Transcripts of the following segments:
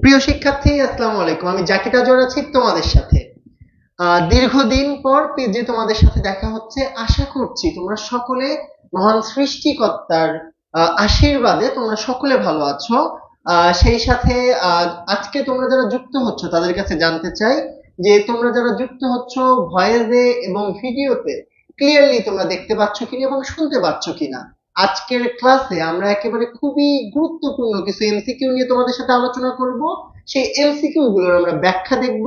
প্রিয় শিক্ষার্থী, আসসালামু আলাইকুম। আমি জাকির আজর আছি তোমাদের সাথে। দীর্ঘদিন পর পেজে তোমাদের সাথে দেখা হচ্ছে। আশা করছি তোমরা সকলে মহান সৃষ্টিকর্তার আশীর্বাদে তোমরা সকলে ভালো আছো। সেই সাথে আজকে তোমরা যারা যুক্ত হচ্ছ তাদের কাছে জানতে চাই যে তোমরা যারা যুক্ত হচ্ছ ভয়েসে এবং ভিডিওতে ক্লিয়ারলি তোমরা দেখতে পাচ্ছ কিনা এবং শুনতে পাচ্ছ কিনা। আজকের ক্লাসে আমরা একেবারে খুবই গুরুত্বপূর্ণ কিছু এমসিকিউ নিয়ে তোমাদের সাথে আলোচনা করব। সেই এমসিকিউ গুলোর আমরা ব্যাখ্যা দেখব,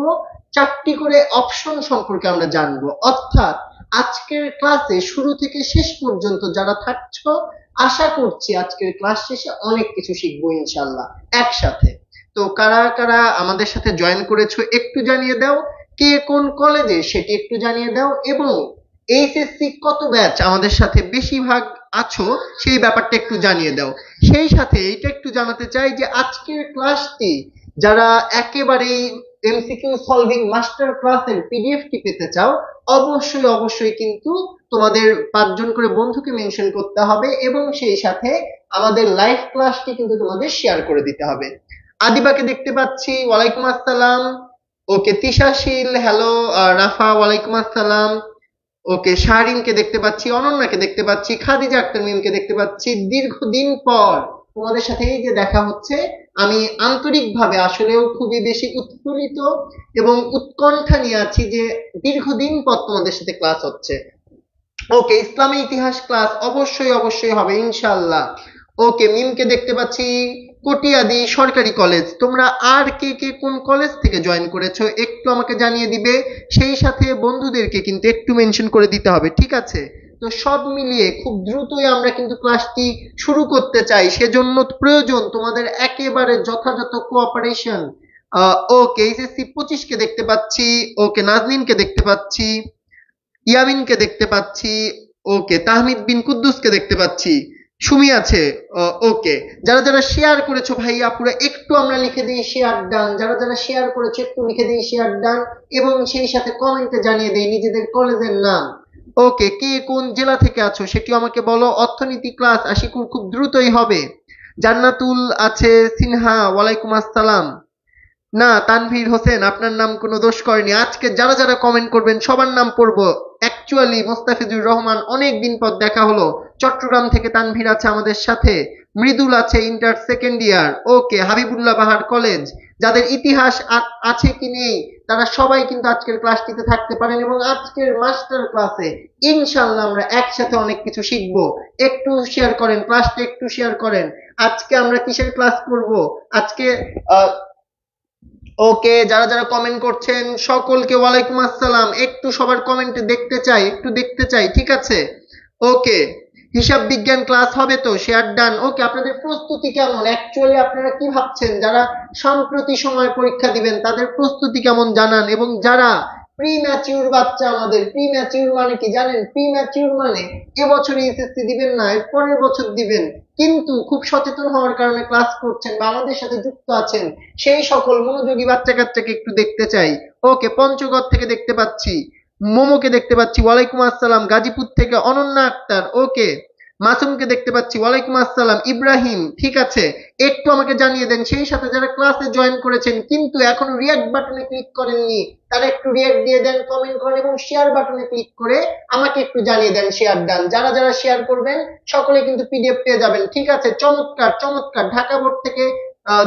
চারটি করে অপশন সম্পর্কে আমরা জানবো। অর্থাৎ আজকের ক্লাসে শুরু থেকে শেষ পর্যন্ত যারা থাকছো, আশা করছি আজকের ক্লাস শেষে অনেক কিছু শিখবো ইনশাল্লাহ একসাথে। তো কারা কারা আমাদের সাথে জয়েন করেছো একটু জানিয়ে দাও, কে কোন কলেজে সেটি একটু জানিয়ে দাও, এবং এইচএসসি কত ব্যাচ আমাদের সাথে বেশিরভাগ আছো সেই ব্যাপারটা একটু জানিয়ে দাও। সেই সাথে এটা একটু জানাতে চাই যে আজকের ক্লাসটি যারা একেবারেই এমসিকিউ সলভিং মাস্টার ক্লাসের পিডিএফটি পেতে চাও, অবশ্যই অবশ্যই কিন্তু তোমাদের 5 জন করে বন্ধুকে মেনশন করতে হবে এবং সেই সাথে আমাদের লাইভ ক্লাসটি কিন্তু তোমাদের শেয়ার করে দিতে হবে। আদিবাকে দেখতে পাচ্ছি, ওয়ালাইকুম আসসালাম। ওকে, তিশাশীল হ্যালো। রাফা ওয়ালাইকুম আসসালাম। ওকে, শাহরিনকে দেখতে পাচ্ছি, অনন্যাকে দেখতে পাচ্ছি, খাদিজা আক্তার মিমকে দেখতে পাচ্ছি। দীর্ঘদিন পর তোমাদের সাথে এই যে দেখা হচ্ছে, আমি আন্তরিকভাবে আসলেও খুবই বেশি উৎফুল্লিত এবং উৎকণ্ঠা নিয়ে আছি যে দীর্ঘদিন পর তোমাদের সাথে ক্লাস হচ্ছে। ওকে, ইসলামী ইতিহাস ক্লাস অবশ্যই অবশ্যই হবে ইনশাআল্লাহ। ওকে, মিমকে দেখতে পাচ্ছি, কটিয়াদি সরকারি কলেজ। তোমরা আর কে কে কোন কলেজ থেকে জয়েন করেছো একটু আমাকে জানিয়ে দিবে। সেই সাথে বন্ধুদেরকে কিন্তু একটু মেনশন করে দিতে হবে, ঠিক আছে? তো সব মিলিয়ে খুব দ্রুতই আমরা কিন্তু ক্লাসটি শুরু করতে চাই, সেজন্য প্রয়োজন তোমাদের একেবারে যথাযথ কোঅপারেশন। ওকে, এইচএসসি 25 কে দেখতে পাচ্ছি। ওকে, নাজনীনকে দেখতে পাচ্ছি, ইয়ামিনকে দেখতে পাচ্ছি। ওকে, তাহমিদ বিন কুদ্দুসকে দেখতে পাচ্ছি, সুমি আছে। ওকে, যারা যারা শেয়ার করেছো ভাই আপুরা একটু আমরা লিখে দিই শেয়ার ডান। যারা যারা শেয়ার করেছো একটু লিখে দিই শেয়ার ডান এবং সেই সাথে কমেন্টে জানিয়ে দেই নিজেদের কলেজের নাম। ওকে, কে কোন জেলা থেকে আছো সেটিও আমাকে বলো। অর্থনীতি ক্লাস আশি খুব খুব দ্রুতই হবে। জান্নাতুল আছে, সিনহা ওয়ালাইকুম আসসালাম। না, তানভীর হোসেন আপনার নাম কোনো দোষ করেনি। আজকে যারা যারা কমেন্ট করবেন সবার নাম পড়বো। অ্যাকচুয়ালি মোস্তাফিজুর রহমান, অনেক দিন পর দেখা হলো। চট্টগ্রাম থেকে তানভীর আছে আমাদের সাথে। মৃদুল আছে, ইন্টার সেকেন্ড ইয়ার। ওকে, হাবিবুল্লাহ বাহার কলেজ। যাদের ইতিহাস আছে কি নেই তারা সবাই কিন্তু আজকের ক্লাসটিতে থাকতে পারেন এবং আজকের মাস্টার ক্লাসে ইনশাল্লাহ আমরা একসাথে অনেক কিছু শিখবো। একটু শেয়ার করেন ক্লাসটা, একটু শেয়ার করেন। আজকে আমরা কিসের ক্লাস করব? আজকে আহ ওকে, যারা যারা কমেন্ট করছেন সকলকে ওয়ালাইকুম আসসালাম। একটু সবার কমেন্ট দেখতে চাই, একটু দেখতে চাই, ঠিক আছে? ওকে, হিসাব বিজ্ঞান ক্লাস হবে তো, শেয়ার ডান। ওকে, আপনাদের প্রস্তুতি কেমন? অ্যাকচুয়ালি আপনারা কি ভাবছেন যারা সম্প্রতি সময় পরীক্ষা দিবেন তাদের প্রস্তুতি কেমন জানান। এবং যারা প্রি ম্যাচিউর বাচ্চা, আমাদের প্রি ম্যাচিউর মানে কি জানেন? প্রি ম্যাচিউর মানে এবছর এসএসসি দিবেন না, এর পরের বছর দিবেন, কিন্তু খুব সচেতন হওয়ার কারণে ক্লাস করছেন বা আমাদের সাথে যুক্ত আছেন, সেই সকল মনোযোগী বাচ্চা কাচ্চাকে একটু দেখতে চাই। ওকে, পঞ্চগড় থেকে দেখতে পাচ্ছি, মোমোকে দেখতে পাচ্ছি, ওয়ালাইকুম আসসালাম। গাজীপুর থেকে অনন্যা আক্তার। ওকে, মাসুমকে দেখতে পাচ্ছি, ওয়ালাইকুম আসসালাম। ইব্রাহিম, ঠিক আছে, একটু আমাকে জানিয়ে দেন। সেই সাথে যারা ক্লাসে জয়েন করেছেন কিন্তু এখনো রিয়াক্ট বাটনে ক্লিক করেননি তারা একটু রিয়াক্ট দিয়ে দেন, কমেন্ট করেন এবং শেয়ার বাটনে ক্লিক করে আমাকে একটু জানিয়ে দেন শেয়ার ডান। যারা যারা শেয়ার করবেন সকলে কিন্তু পিডিএফ পেয়ে যাবেন, ঠিক আছে? চমৎকার চমৎকার। ঢাকা বোর্ড থেকে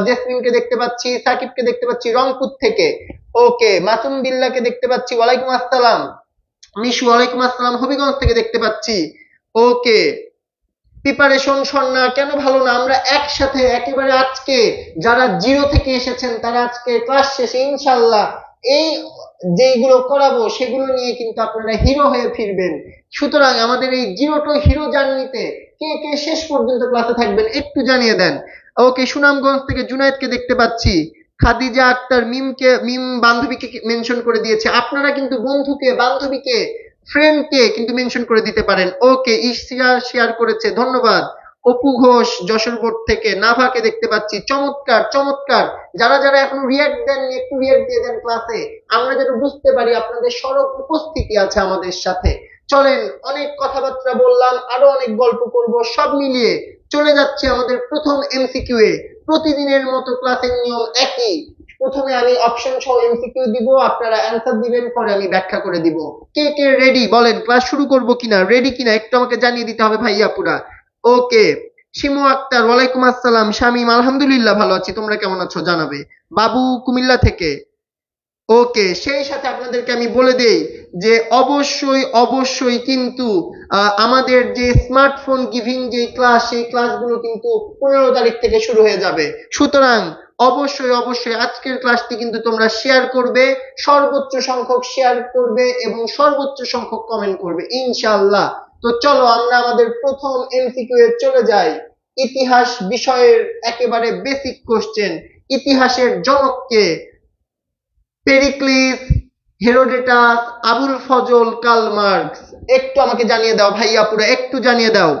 জেসমিনকে দেখতে পাচ্ছি, সাকিবকে দেখতে পাচ্ছি রংপুর থেকে। ওকে, মাসুম বিল্লাহকে দেখতে পাচ্ছি, ওয়ালাইকুম আসসালাম। মিশু ওয়ালাইকুম আসসালাম, হবিগঞ্জ থেকে দেখতে পাচ্ছি। ওকে, প্রিপারেশন সন্না কেন ভালো না, আমরা একসাথে একেবারে আজকে যারা জিরো থেকে এসেছেন তারা আজকে ক্লাস শেষে ইনশাল্লাহ এই যেগুলো করাবো সেগুলো নিয়ে কিন্তু আপনারা হিরো হয়ে ফিরবেন। সুতরাং আমাদের এই জিরো টু হিরো জার্নিতে কে কে শেষ পর্যন্ত ক্লাসে থাকবেন একটু জানিয়ে দেন। ওকে, সুনামগঞ্জ থেকে জুনায়েদকে দেখতে পাচ্ছি, খাদিজা আক্তার মিম বান্ধবীকে মেনশন করে দিয়েছে। আপনারা কিন্তু বন্ধুকে, বান্ধবীকে, ফ্রেন্ডকে কিন্তু মেনশন করে দিতে পারেন। ওকে, ইশিয়া শেয়ার করেছে, ধন্যবাদ। অপু ঘোষ যশোর বোর্ড থেকে, নাভাকে দেখতে পাচ্ছি, চমৎকার চমৎকার। যারা যারা এখনো রিয়াক্ট দেননি একটু রিয়াক্ট দিয়ে দেন ক্লাসে, আমরা যেন বুঝতে পারি আপনাদের সরব উপস্থিতি আছে আমাদের সাথে। চলেন, অনেক কথাবার্তা বললাম, আরো অনেক গল্প করব। সব মিলিয়ে চলে যাচ্ছে আমাদের প্রথম এমসিকিউ এ। প্রতিদিনের মতো ক্লাসের নিয়ম একই। প্রথমে আমি অপশন সহ এমসিকিউ দিব, আপনারা অ্যান্সার দিবেন, পরে আমি ব্যাখ্যা করে দিব। কে কে রেডি বলেন, ক্লাস শুরু করব কিনা, রেডি কিনা একটু আমাকে জানিয়ে দিতে হবে ভাইয়াপুরা। ওকে, শিমু আক্তার ওয়ালাইকুম আসসালাম। শামীম আলহামদুলিল্লাহ ভালো আছি, তোমরা কেমন আছো জানাবে। বাবু কুমিল্লা থেকে। ওকে, সেই সাথে আপনাদেরকে আমি বলে দেই যে অবশ্যই অবশ্যই কিন্তু আমাদের যে স্মার্টফোন গিভিং যে ক্লাস, সেই ক্লাসগুলো কিন্তু 15 তারিখ থেকে শুরু হয়ে যাবে। সুতরাং অবশ্যই অবশ্যই আজকের ক্লাসটি কিন্তু তোমরা শেয়ার করবে, সর্বোচ্চ সংখ্যক শেয়ার করবে এবং সর্বোচ্চ সংখ্যক কমেন্ট করবে ইনশাআল্লাহ। তো চলো আমরা আমাদের প্রথম এমসিকিউ এ চলে যাই। ইতিহাস বিষয়ের একেবারে বেসিক কোশ্চেন। ইতিহাসের জনক কে? Pericles, Herodotus, Abul Fazl, Karl Marx. একটু আমাকে জানিয়ে দাও ভাইয়া, পুরো একটু জানিয়ে দাও।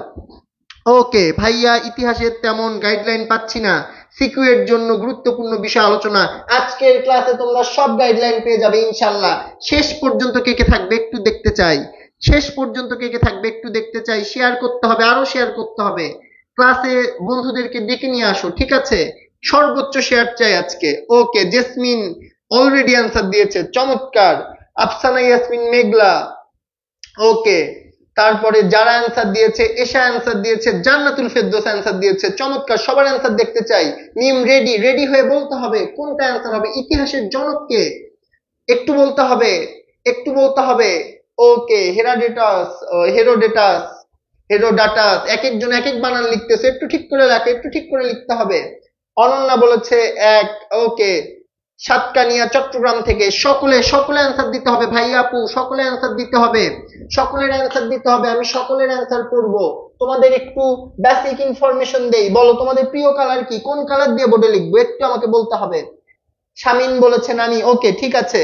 ওকে ভাইয়া, ইতিহাসের তেমন গাইডলাইন পাচ্ছি না। সিকিউ এর জন্য গুরুত্বপূর্ণ বিষয় আলোচনা। আজকের ক্লাসে তোমরা সব গাইডলাইন পেয়ে যাবে ইনশাআল্লাহ। শেষ পর্যন্ত কে কে থাকবে একটু দেখতে চাই। শেষ পর্যন্ত কে কে থাকবে একটু দেখতে চাই। শেয়ার করতে হবে, আরো শেয়ার করতে হবে। ক্লাসে বন্ধুদেরকে ডেকে নিয়ে আসো, ঠিক আছে? সর্বোচ্চ শেয়ার চাই আজকে। ওকে, জেসমিন অলরেডি অ্যান্সার দিয়েছে, চমৎকার। আফসানা ইয়াসমিন মেঘলা, ওকে। তারপরে যারা অ্যান্সার দিয়েছে, এশা অ্যান্সার দিয়েছে, জান্নাতুল ফেরদৌস অ্যান্সার দিয়েছে, চমৎকার। সবার অ্যান্সার দেখতে চাই। মিম রেডি, রেডি হয়ে বলতে হবে কোনটা অ্যান্সার হবে। ইতিহাসের জনককে একটু বলতে হবে, একটু বলতে হবে। ওকে, হেরাডেটাস, হেরোডেটাস, হেরোডাটাস। এক একজন এক এক বানান লিখতেছে, একটু ঠিক করে লেখো, একটু ঠিক করে লিখতে হবে। অনন্যা বলেছে এক। ওকে, সাতকানিয়া চট্টগ্রাম থেকে। সকলে সকলে অ্যান্সার দিতে হবে ভাই আপু, সকলে অ্যান্সার দিতে হবে, সকলের অ্যান্সার দিতে হবে। আমি সকলের অ্যান্সার করব। তোমাদের একটু বেসিক ইনফরমেশন দেই। বলো তোমাদের প্রিয় কালার কি, কোন কালার দিয়ে বোর্ডে লিখবো একটু আমাকে বলতে হবে। শামিন বলেছেন আমি। ওকে, ঠিক আছে।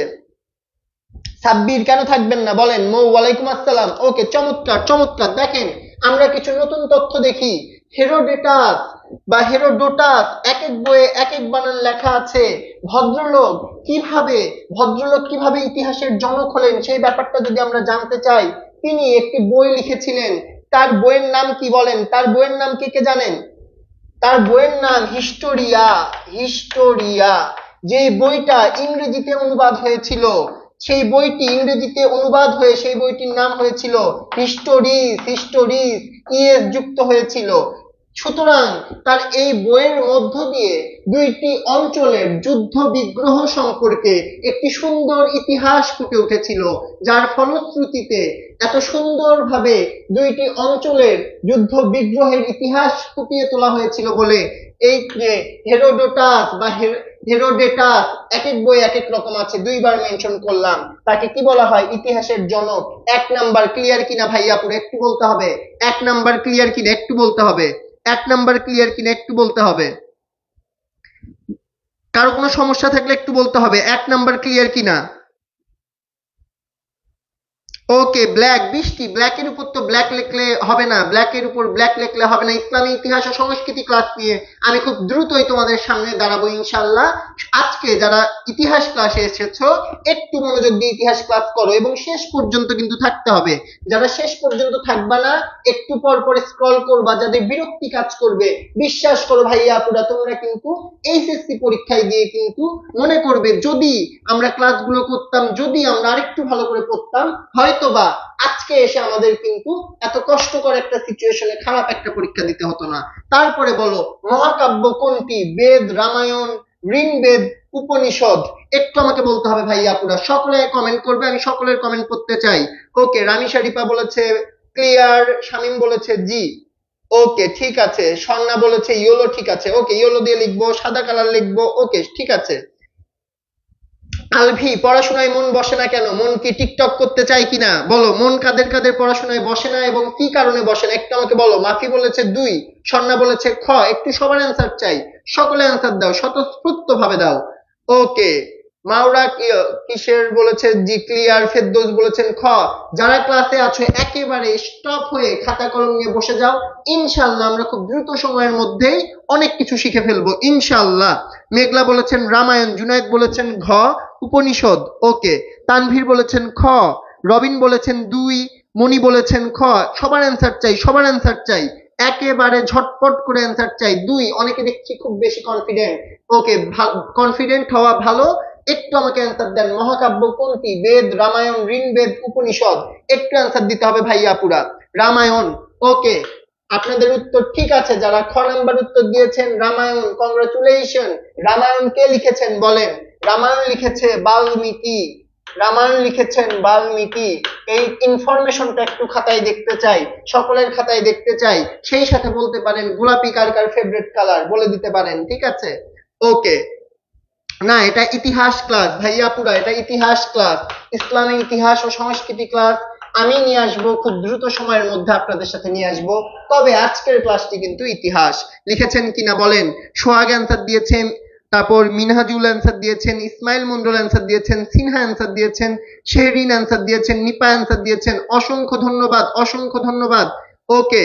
সাব্বির কেন থাকবেন না বলেন। মৌ ওয়ালাইকুম আসসালাম। ওকে, চমৎকার চমৎকার। দেখেন আমরা কিছু নতুন তথ্য দেখি। হেরোডেটাস বা হেরোডোটাস, এক এক বইয়ে এক এক বানান লেখা আছে। ভদ্রলোক কিভাবে, ভদ্রলোক কিভাবে ইতিহাসের জনক হলেন সেই ব্যাপারটা যদি আমরা জানতে চাই, তিনি একটি বই লিখেছিলেন। তার বইয়ের নাম কি বলেন, তার বইয়ের নাম কে কে জানেন? তার বইয়ের নাম হিস্টোরিয়া। হিস্টোরিয়া, যে বইটা ইংরেজিতে অনুবাদ হয়েছিল, সেই বইটি ইংরেজিতে অনুবাদ হয়ে সেই বইটির নাম হয়েছিল হিস্টোরিস। হিস্টোরিস ইএস যুক্ত হয়েছিল। সুতরাং তার এই বইয়ের মধ্য দিয়ে দুইটি অঞ্চলের যুদ্ধ বিগ্রহ সম্পর্কে একটি সুন্দর ইতিহাস ফুটে উঠেছিল, যার ফলশ্রুতিতে এত সুন্দরভাবে দুইটি অঞ্চলের যুদ্ধ বিগ্রহের ইতিহাস ফুটিয়ে তোলা হয়েছিল বলে এই যে হেরোডোটাস বা হেরোডেটাস, এক এক বই এক এক রকম আছে, দুইবার মেনশন করলাম। তাকে কি বলা হয়? ইতিহাসের জনক। এক নাম্বার ক্লিয়ার কিনা ভাইয়াপুর একটু বলতে হবে। এক নাম্বার ক্লিয়ার কিনা একটু বলতে হবে। এক নাম্বার ক্লিয়ার কিনা একটু বলতে হবে। কারো কোনো সমস্যা থাকলে একটু বলতে হবে এক নাম্বার ক্লিয়ার কিনা। ওকে, ব্ল্যাক বৃষ্টি, ব্ল্যাকের উপর তো ব্ল্যাক লিখলে হবে না, ব্ল্যাকের উপর ব্ল্যাক লিখলে হবে না। ইসলামী ইতিহাস ও সংস্কৃতি ক্লাস নিয়ে আমি খুব দ্রুতই তোমাদের সামনে দাঁড়াবো ইনশাল্লাহ। আজকে যারা ইতিহাস ক্লাসে এসেছো একটু মনোযোগ দিয়ে ইতিহাস ক্লাস করো এবং শেষ পর্যন্ত কিন্তু থাকতে হবে। যারা শেষ পর্যন্ত থাকবা না, একটু পর পর স্ক্রল করবা, যাদের বিরক্তি কাজ করবে, বিশ্বাস করো ভাইয়া আপুরা, তোমরা কিন্তু এইচএসসি পরীক্ষায় দিয়ে কিন্তু মনে করবে যদি আমরা ক্লাসগুলো করতাম, যদি আমরা আরেকটু ভালো করে পড়তাম, হয়তোবা আজকে এসে আমাদের কিন্তু এত কষ্টকর একটা সিচুয়েশনে খারাপ একটা পরীক্ষা দিতে হতো না। তারপরে বলো মহাকাব্য কোনটি? বেদ, রামায়ণ, ঋগ্বেদ, উপনিষদ। একটু আমাকে বলতে হবে ভাইয়া আপুরা, সকলে কমেন্ট করবে, আমি সকলের কমেন্ট পড়তে চাই। ওকে, রানী শরীফা বলেছে ক্লিয়ার, শামীম বলেছে জি। ওকে, ঠিক আছে। স্বর্ণা বলেছে ইয়েলো, ঠিক আছে। ওকে, ইয়েলো দিয়ে লিখবো, সাদা কালার লিখবো। ওকে, ঠিক আছে। আলভি, পড়াশোনায় মন বসে না কেন? মন কি টিকটক করতে চাই কিনা বলো। মন কাদের কাদের পড়াশোনায় বসে না এবং কি কারণে বসে না একটু আমাকে বলো। মাফি বলেছে 2, স্বর্ণা বলেছে খ। একটু সবার অ্যান্সার চাই, সকলে অ্যান্সার দাও, স্বতঃস্ফূর্ত ভাবে দাও। ওকে, মাওরা কিসের বলেছে জি ক্লিয়ার, ফেরদৌস বলেছেন খ। যারা ক্লাসে আছো একেবারে স্টপ হয়ে খাতা কলম নিয়ে বসে যাও, ইনশাআল্লাহ আমরা খুব দ্রুত সময়ের মধ্যেই অনেক কিছু শিখে ফেলবো ইনশাআল্লাহ। মেঘলা বলেছেন রামায়ণ, জুনায়েদ বলেছেন ঘ, উপনিষদ। ওকে, তানভীর বলেছেন খ, রবিন বলেছেন 2, মনি বলেছেন খ। সবার অ্যান্সার চাই, সবার অ্যান্সার চাই। একেবারে ঝটপট করে অ্যান্সার চাই। 2, অনেকে দেখছি খুব বেশি কনফিডেন্ট। ওকে, কনফিডেন্ট হওয়া ভালো। একটু আমাকে অ্যান্সার দেন, মহাকাব্য কোনটি? বেদ, রামায়ণ, ঋগ্বেদ, উপনিষদ? একটু অ্যান্সার দিতে হবে ভাইয়া পুরা। রামায়ণ। ওকে, আপনাদের উত্তর ঠিক আছে। যারা খ নাম্বার উত্তর দিয়েছেন রামায়ণ, কংগ্রাচুলেশন। রামায়ণ কে লিখেছেন বলেন? রামায়ণ লিখেছে বাল্মীকি। রামায়ণ লিখেছেন বাল্মীকি। এই ইনফরমেশনটা একটু খাতায় দেখতে চাই, সকলের খাতায় দেখতে চাই। সেই সাথে বলতে পারেন গোলাপি কার কার ফেভারিট কালার, বলে দিতে পারেন, ঠিক আছে? ওকে, না এটা ইতিহাস ক্লাস ভাইয়া পুরা, এটা ইতিহাস ক্লাস, ইসলামের ইতিহাস ও সংস্কৃতি ক্লাস। আমি নিয়ে আসবো খুব দ্রুত সময়ের মধ্যে, আপনাদের সাথে নিয়ে আসবো। তবে আজকের ক্লাসটি কিন্তু ইতিহাস। লিখেছেন কিনা বলেন? সোহাগ অ্যান্সার দিয়েছেন, তারপর মিনহাজুল অ্যান্সার দিয়েছেন, ইসমাইল মন্ডল অ্যান্সার দিয়েছেন, সিনহা অ্যান্সার দিয়েছেন, শেহরিন অ্যান্সার দিয়েছেন, নিপা অ্যান্সার দিয়েছেন। অসংখ্য ধন্যবাদ, অসংখ্য ধন্যবাদ। ওকে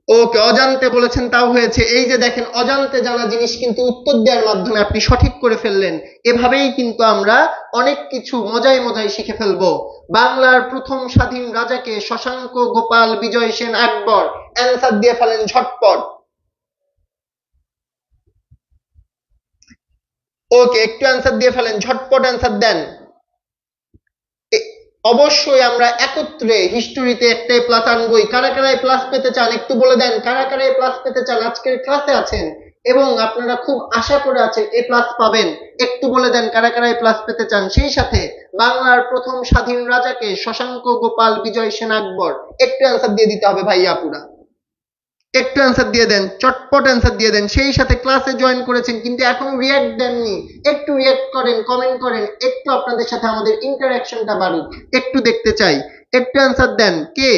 ওকে, অজান্তে বলেছেন তাও হয়েছে। এই যে দেখেন, অজান্তে জানা জিনিস কিন্তু উত্তর দেওয়ার মাধ্যমে আপনি সঠিক করে ফেললেন। এভাবেই কিন্তু আমরা অনেক কিছু মজায় মজায় শিখে ফেলবো। বাংলার প্রথম স্বাধীন রাজাকে? শশাঙ্ক, গোপাল, বিজয় সেন, আকবর? অ্যান্সার দিয়ে ফেলেন ঝটপট। ওকে, একটু অ্যান্সার দিয়ে ফেলেন, ঝটপট অ্যান্সার দেন। অবশ্যই আমরা একত্রে হিস্টোরিতে একটা প্লাস আনবই। কারা কারা প্লাস পেতে চান একটু বলে দেন, কারা কারা প্লাস পেতে চান? আজকের ক্লাসে আছেন এবং আপনারা খুব আশা করে আছেন এ প্লাস পাবেন, একটু বলে দেন কারা কারা প্লাস পেতে চান। সেই সাথে বাংলার প্রথম স্বাধীন রাজাকে? শশাঙ্ক, গোপাল, বিজয় সেন, আকবর? একটু অ্যান্সার দিয়ে দিতে হবে ভাইয়া আপুরা, একটু অ্যান্সার দিয়ে দেন, চটপট অ্যান্সার দিয়ে দেন। সেই সাথে ক্লাসে জয়েন করেছেন কিন্তু এখনো রিয়াক্ট দেননি, একটু রিয়াক্ট করেন, কমেন্ট করেন, একটু আপনাদের সাথে আমাদের ইন্টারাকশনটা বাড়ুক, একটু দেখতে চাই। একটু অ্যান্সার দেন কে?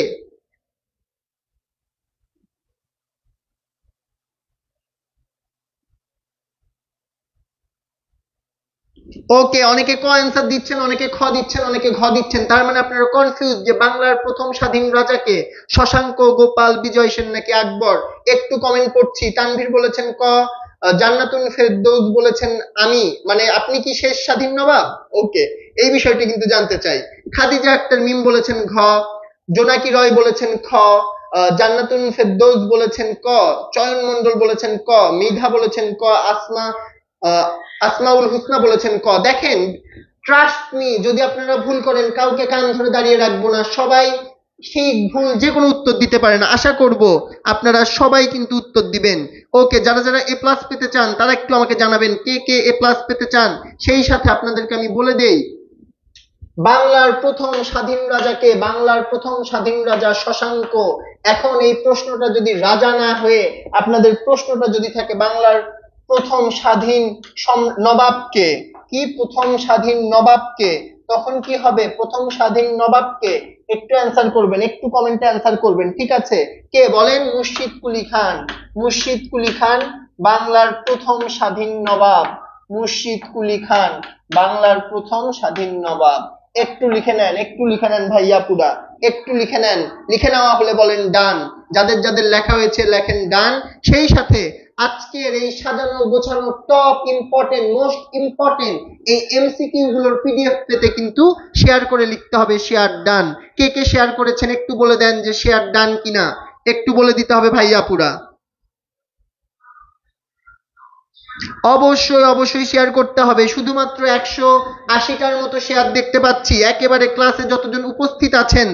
ওকে, অনেকে ক অ্যান্সার দিচ্ছেন, অনেকে খ দিচ্ছেন, অনেকে ঘ দিচ্ছেন। তার মানে আপনারা কনফিউজ যে বাংলার প্রথম স্বাধীন রাজাকে? শশাঙ্ক, গোপাল, বিজয় সেন নাকি আকবর? একটু কমেন্ট করছি। তানভীর বলেছেন ক, জান্নাতুল ফেরদৌস বলেছেন আমি, মানে আপনি কি শেষ স্বাধীন নবাব? ওকে, এই বিষয়টি কিন্তু জানতে চাই। খাদিজা আক্তার মিম বলেছেন ঘ, জোনাকি রয় বলেছেন খ, জান্নাতুল ফেরদৌস বলেছেন ক, চয়ন মন্ডল বলেছেন ক, মৃধা বলেছেন ক, আহ, আসমাউল হুসনা বলেছেন ক। দেখেন, ট্রাস্ট মি, যদি আপনারা ভুল করেন কাউকে কান ধরে দাঁড়িয়ে রাখবো না, সবাই ঠিক ভুল যে কোনো উত্তর দিতে পারেন। আশা করব আপনারা সবাই কিন্তু উত্তর দিবেন। ওকে, যারা যারা এ প্লাস পেতে চান তারা একটু আমাকে জানাবেন কে কে এ প্লাস পেতে চান। সেই সাথে আপনাদেরকে আমি বলে দেই, বাংলার প্রথম স্বাধীন রাজাকে? বাংলার প্রথম স্বাধীন রাজা শশাঙ্ক। এখন এই প্রশ্নটা যদি রাজা না হয়ে আপনাদের প্রশ্নটা যদি থাকে বাংলার প্রথম স্বাধীন নবাবকে, কি প্রথম স্বাধীন নবাবকে, তখন কি হবে? প্রথম স্বাধীন নবাবকে? একটু অ্যান্সার করবেন, একটু কমেন্টে অ্যান্সার করবেন, ঠিক আছে? কে বলেন? মুর্শিদ কুলি খান। মুর্শিদ কুলি খান বাংলার প্রথম স্বাধীন নবাব। মুর্শিদ কুলি খান বাংলার প্রথম স্বাধীন নবাব। একটু লিখে নেন, একটু লিখে নেন ভাইয়া পুরা, একটু লিখে নেন। লিখে নেওয়া হলে বলেন ডান। যাদের যাদের লেখা হয়েছে লেখেন ডান। সেই সাথে আজকের এই সাজানো গোছানো টপ ইম্পর্টেন্ট, মোস্ট ইম্পর্টেন্ট এই এমসিকিউ গুলোর পিডিএফ পেতে কিন্তু শেয়ার করে লিখতে হবে শেয়ার ডান। কে কে শেয়ার করেছেন একটু বলে দেন যে শেয়ার ডান কিনা, একটু বলে দিতে হবে ভাইয়া পুরা। অবশ্যই অবশ্যই শেয়ার করতে হবে। শুধুমাত্র 180টার মতো শেয়ার দেখতে পাচ্ছি। একেবারে ক্লাসে যতজন উপস্থিত আছেন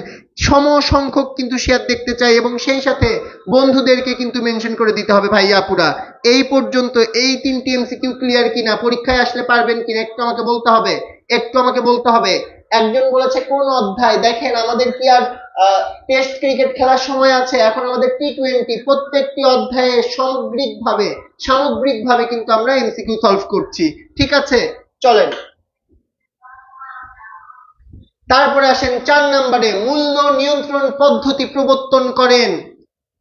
সম সংখ্যক কিন্তু শেয়ার দেখতে চাই, এবং সেই সাথে বন্ধুদেরকে কিন্তু মেনশন করে দিতে হবে ভাইয়া আপুরা। এই পর্যন্ত এই 3টি এমসিকিউ ক্লিয়ার কিনা, পরীক্ষায় আসলে পারবেন কিনা একটু আমাকে বলতে হবে, একটু আমাকে বলতে হবে। একজন বলেছে কোন অধ্যায়? দেখেন, আমাদের কি আর টেস্ট ক্রিকেট খেলার সময় আছে? এখন আমাদের টি20। প্রত্যেকটি অধ্যায়ে সামগ্রিকভাবে কিন্তু আমরা এমসিকিউ সলভ করছি, ঠিক আছে? চলেন তারপরে আসেন 4 নম্বরে, মূল্য নিয়ন্ত্রণ পদ্ধতি প্রবর্তন করেন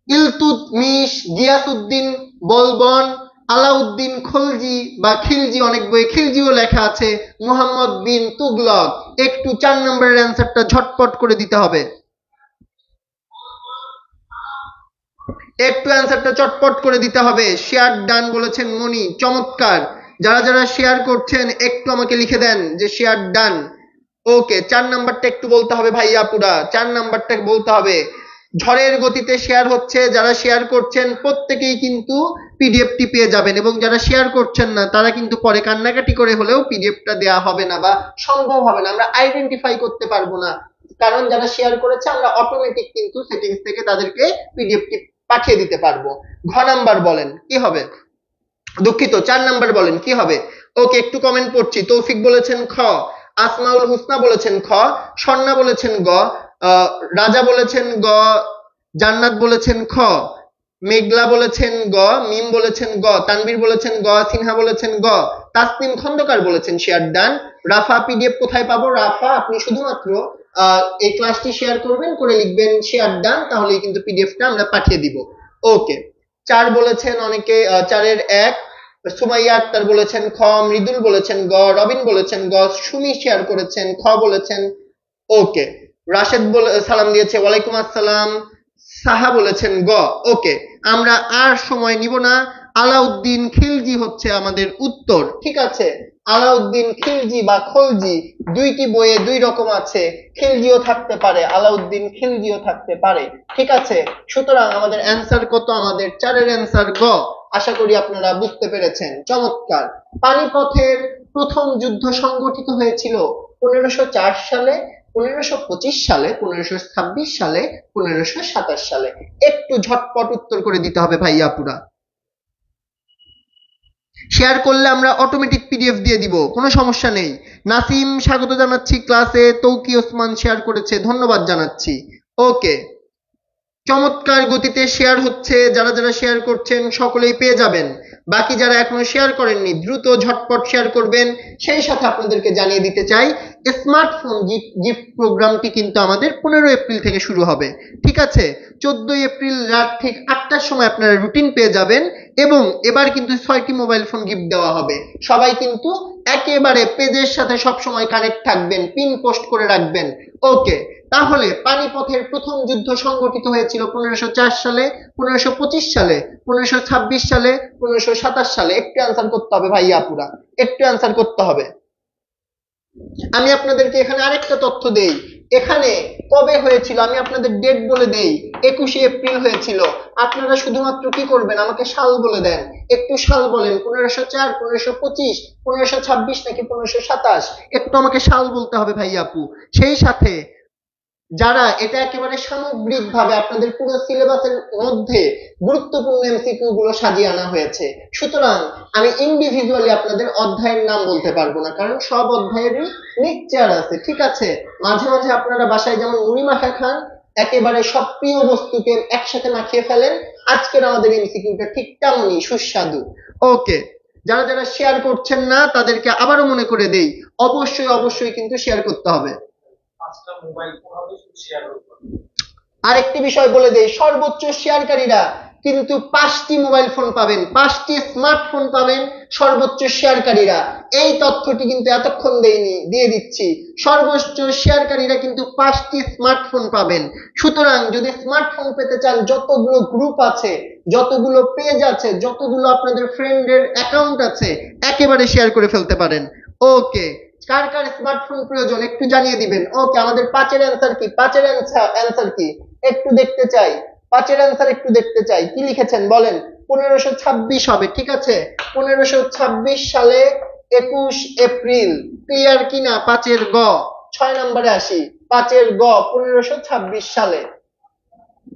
ইলতুৎমিশ, গিয়াসউদ্দিন বলবন, আলাউদ্দিন খলজি বা খিলজি, অনেক বই খিলজিও লেখা আছে, মুহাম্মদ বিন তুগলক। একটু 4 নম্বরের অ্যান্সারটা ঝটপট করে দিতে হবে, একটু অ্যান্সারটা চটপট করে দিতে হবে। শেয়ার ডান বলেছেন মনি, চমৎকার। যারা যারা শেয়ার করছেন একটু আমাকে লিখে দেন যে শেয়ার ডান। ওকে, 4 নাম্বারটা একটু বলতে হবে ভাইয়া পুরা, 4 নাম্বারটা বলতে হবে। ঝড়ের গতিতে শেয়ার হচ্ছে, যারা শেয়ার করছেন প্রত্যেকেই কিন্তু পিডিএফটি পেয়ে যাবেন, এবং যারা শেয়ার করছেন না তারা কিন্তু পরে কান্নাকাটি করে হলেও পিডিএফটা দেওয়া হবে না বা সম্ভব হবে না, আমরা আইডেন্টিফাই করতে পারবো না, কারণ যারা শেয়ার করেছে আমরা অটোমেটিক কিন্তু সেটিংস থেকে তাদেরকে পিডিএফটি পাঠিয়ে দিতে পারবো। ঘ নাম্বার বলেন কি হবে, দুঃখিত 4 নাম্বার বলেন কি হবে। ওকে, একটু কমেন্ট পড়ছি। তৌফিক বলেছেন খ, আসমাউল হুসনা বলেছেন খ, স্বর্ণা বলেছেন গ, রাজা বলেছেন গ, জান্নাত বলেছেন খ, মেঘলা বলেছেন গ, মিম বলেছেন গ, তানভীর বলেছেন গ, সিনহা বলেছেন গ, তাসনিম খন্দকার বলেছেন শেয়ার ডান। রাফা পিডিএফ কোথায় পাবো? রাফা আপনি শুধুমাত্র এই ক্লাসটি শেয়ার করবেন, করে লিখবেন শেয়ার ডান, তাহলেই কিন্তু পিডিএফটা আমরা পাঠিয়ে দিব। ওকে, 4 বলেছেন অনেকে, 4-এর 1 সুমাইয়া আক্তার বলেছেন খ, মৃদুল বলেছেন গ, রবিন বলেছেন গ, সুমি শেয়ার করেছেন খ বলেছেন। ওকে, রাশেদ সালাম দিয়েছে, ওয়ালাইকুম আসসালাম। সাহা বলেছেন গ। ওকে, আমরা আর সময় নিব না, আলাউদ্দিন খিলজি হচ্ছে আমাদের উত্তর। ঠিক আছে, আলাউদ্দিন খিলজি বা খলজি দুইটি বইয়ে দুই রকম আছে, খিলজিও থাকতে পারে, আলাউদ্দিন খিলজিও থাকতে পারে। ঠিক আছে, সুতরাং আমাদের অ্যান্সার কত? আমাদের 4-এর অ্যান্সার গ। আশা করি আপনারা বুঝতে পেরেছেন। চমৎকার। পানিপথের প্রথম যুদ্ধ সংগঠিত হয়েছিল 1504 সালে, 1525 সালে, 1526 সালে, 1527 সালে। একটু ঝটপট উত্তর করে দিতে হবে ভাইয়াপুরা। শেয়ার করলে আমরা অটোমেটিক পিডিএফ দিয়ে দিব, কোনো সমস্যা নেই। নাসিম স্বাগত জানাচ্ছি ক্লাসে। তৌকি ওসমান শেয়ার করেছে, ধন্যবাদ জানাচ্ছি। ওকে, চমৎকার গতিতে শেয়ার হচ্ছে, যারা যারা শেয়ার করছেন সকলেই পেয়ে যাবেন। বাকি যারা এখনো শেয়ার করেননি দ্রুত ঝটপট শেয়ার করবেন। সেই সাথে আপনাদেরকে জানিয়ে দিতে চাই, স্মার্টফোন গিফট প্রোগ্রামটি কিন্তু আমাদের 15 এপ্রিল থেকে শুরু হবে। ঠিক আছে, 14 এপ্রিল রাত ঠিক 8টার সময় আপনারা রুটিন পেয়ে যাবেন, এবং এবার কিন্তু 6টি মোবাইল ফোন গিফট দেওয়া হবে। সবাই কিন্তু একেবারে পেজের সাথে সবসময় কানেক্ট থাকবেন, পিন পোস্ট করে রাখবেন। ওকে, তাহলে পানিপথের প্রথম যুদ্ধ সংগঠিত হয়েছিল 1504 সালে, 1525 সালে, 1526 সালে, 1527 সালে। একটু অ্যান্সার করতে হবে ভাইয়াপুরা, একটু অ্যান্সার করতে হবে। আমি আপনাদেরকে এখানে আরেকটা তথ্য দেই, এখানে কবে হয়েছিল আমি আপনাদের ডেট বলে দেই। 21 এপ্রিল হয়েছিল। আপনারা শুধুমাত্র কি করবেন, আমাকে সাল বলে দেন, একটু সাল বলেন। 1504, 1525, 1526 নাকি 1527? একটু আমাকে সাল বলতে হবে ভাই আপু। সেই সাথে যারা এটা একেবারে সামগ্রিকভাবে আপনাদের পুরো সিলেবাসের মধ্যে গুরুত্বপূর্ণ এমসিকিউ গুলো সাজিয়ে আনা হয়েছে, সুতরাং আমি ইন্ডিভিজুয়ালি আপনাদের অধ্যায়ের নাম বলতে পারবো না, কারণ সব অধ্যায়েরই লেকচার আছে। ঠিক আছে, মাঝে মাঝে আপনারা বাসায় যেমন মুড়ি মাখা খান, একেবারে সব প্রিয় বস্তুকে একসাথে মাখিয়ে ফেলেন, আজকের আমাদের এমসিকিউটা ঠিক তেমনই সুস্বাদু। ওকে, যারা যারা শেয়ার করছেন না তাদেরকে আবারও মনে করে দেই, অবশ্যই অবশ্যই কিন্তু শেয়ার করতে হবে। আরেকটি বিষয় বলে দেই, সর্বোচ্চ শেয়ারকারীরা কিন্তু 5টি মোবাইল ফোন পাবেন, 5টি স্মার্টফোন পাবেন সর্বোচ্চ শেয়ারকারীরা। এই তথ্যটি কিন্তু এতক্ষণ দেইনি, দিয়ে দিচ্ছি। সর্বোচ্চ শেয়ারকারীরা কিন্তু 5টি স্মার্টফোন পাবেন। সুতরাং যদি স্মার্টফোন পেতে চান, যতগুলো গ্রুপ আছে, যতগুলো পেজ আছে, যতগুলো আপনাদের ফ্রেন্ডের অ্যাকাউন্ট আছে, একেবারে শেয়ার করে ফেলতে পারেন। ওকে, কার কার স্মার্টফোন প্রয়োজন একটু জানিয়ে দিবেন। ওকে, আমাদের 5-এর অ্যান্সার কি? 5-এর অ্যান্সার কি একটু দেখতে চাই। 5-এর অ্যান্সার একটু দেখতে চাই, কি লিখেছেন বলেন? 1526 হবে। ঠিক আছে, 1526 সালে 21 এপ্রিল। ক্লিয়ার কিনা? 5-এর গ। 6 নম্বরে আসি, 5-এর গ, 1526 সালে।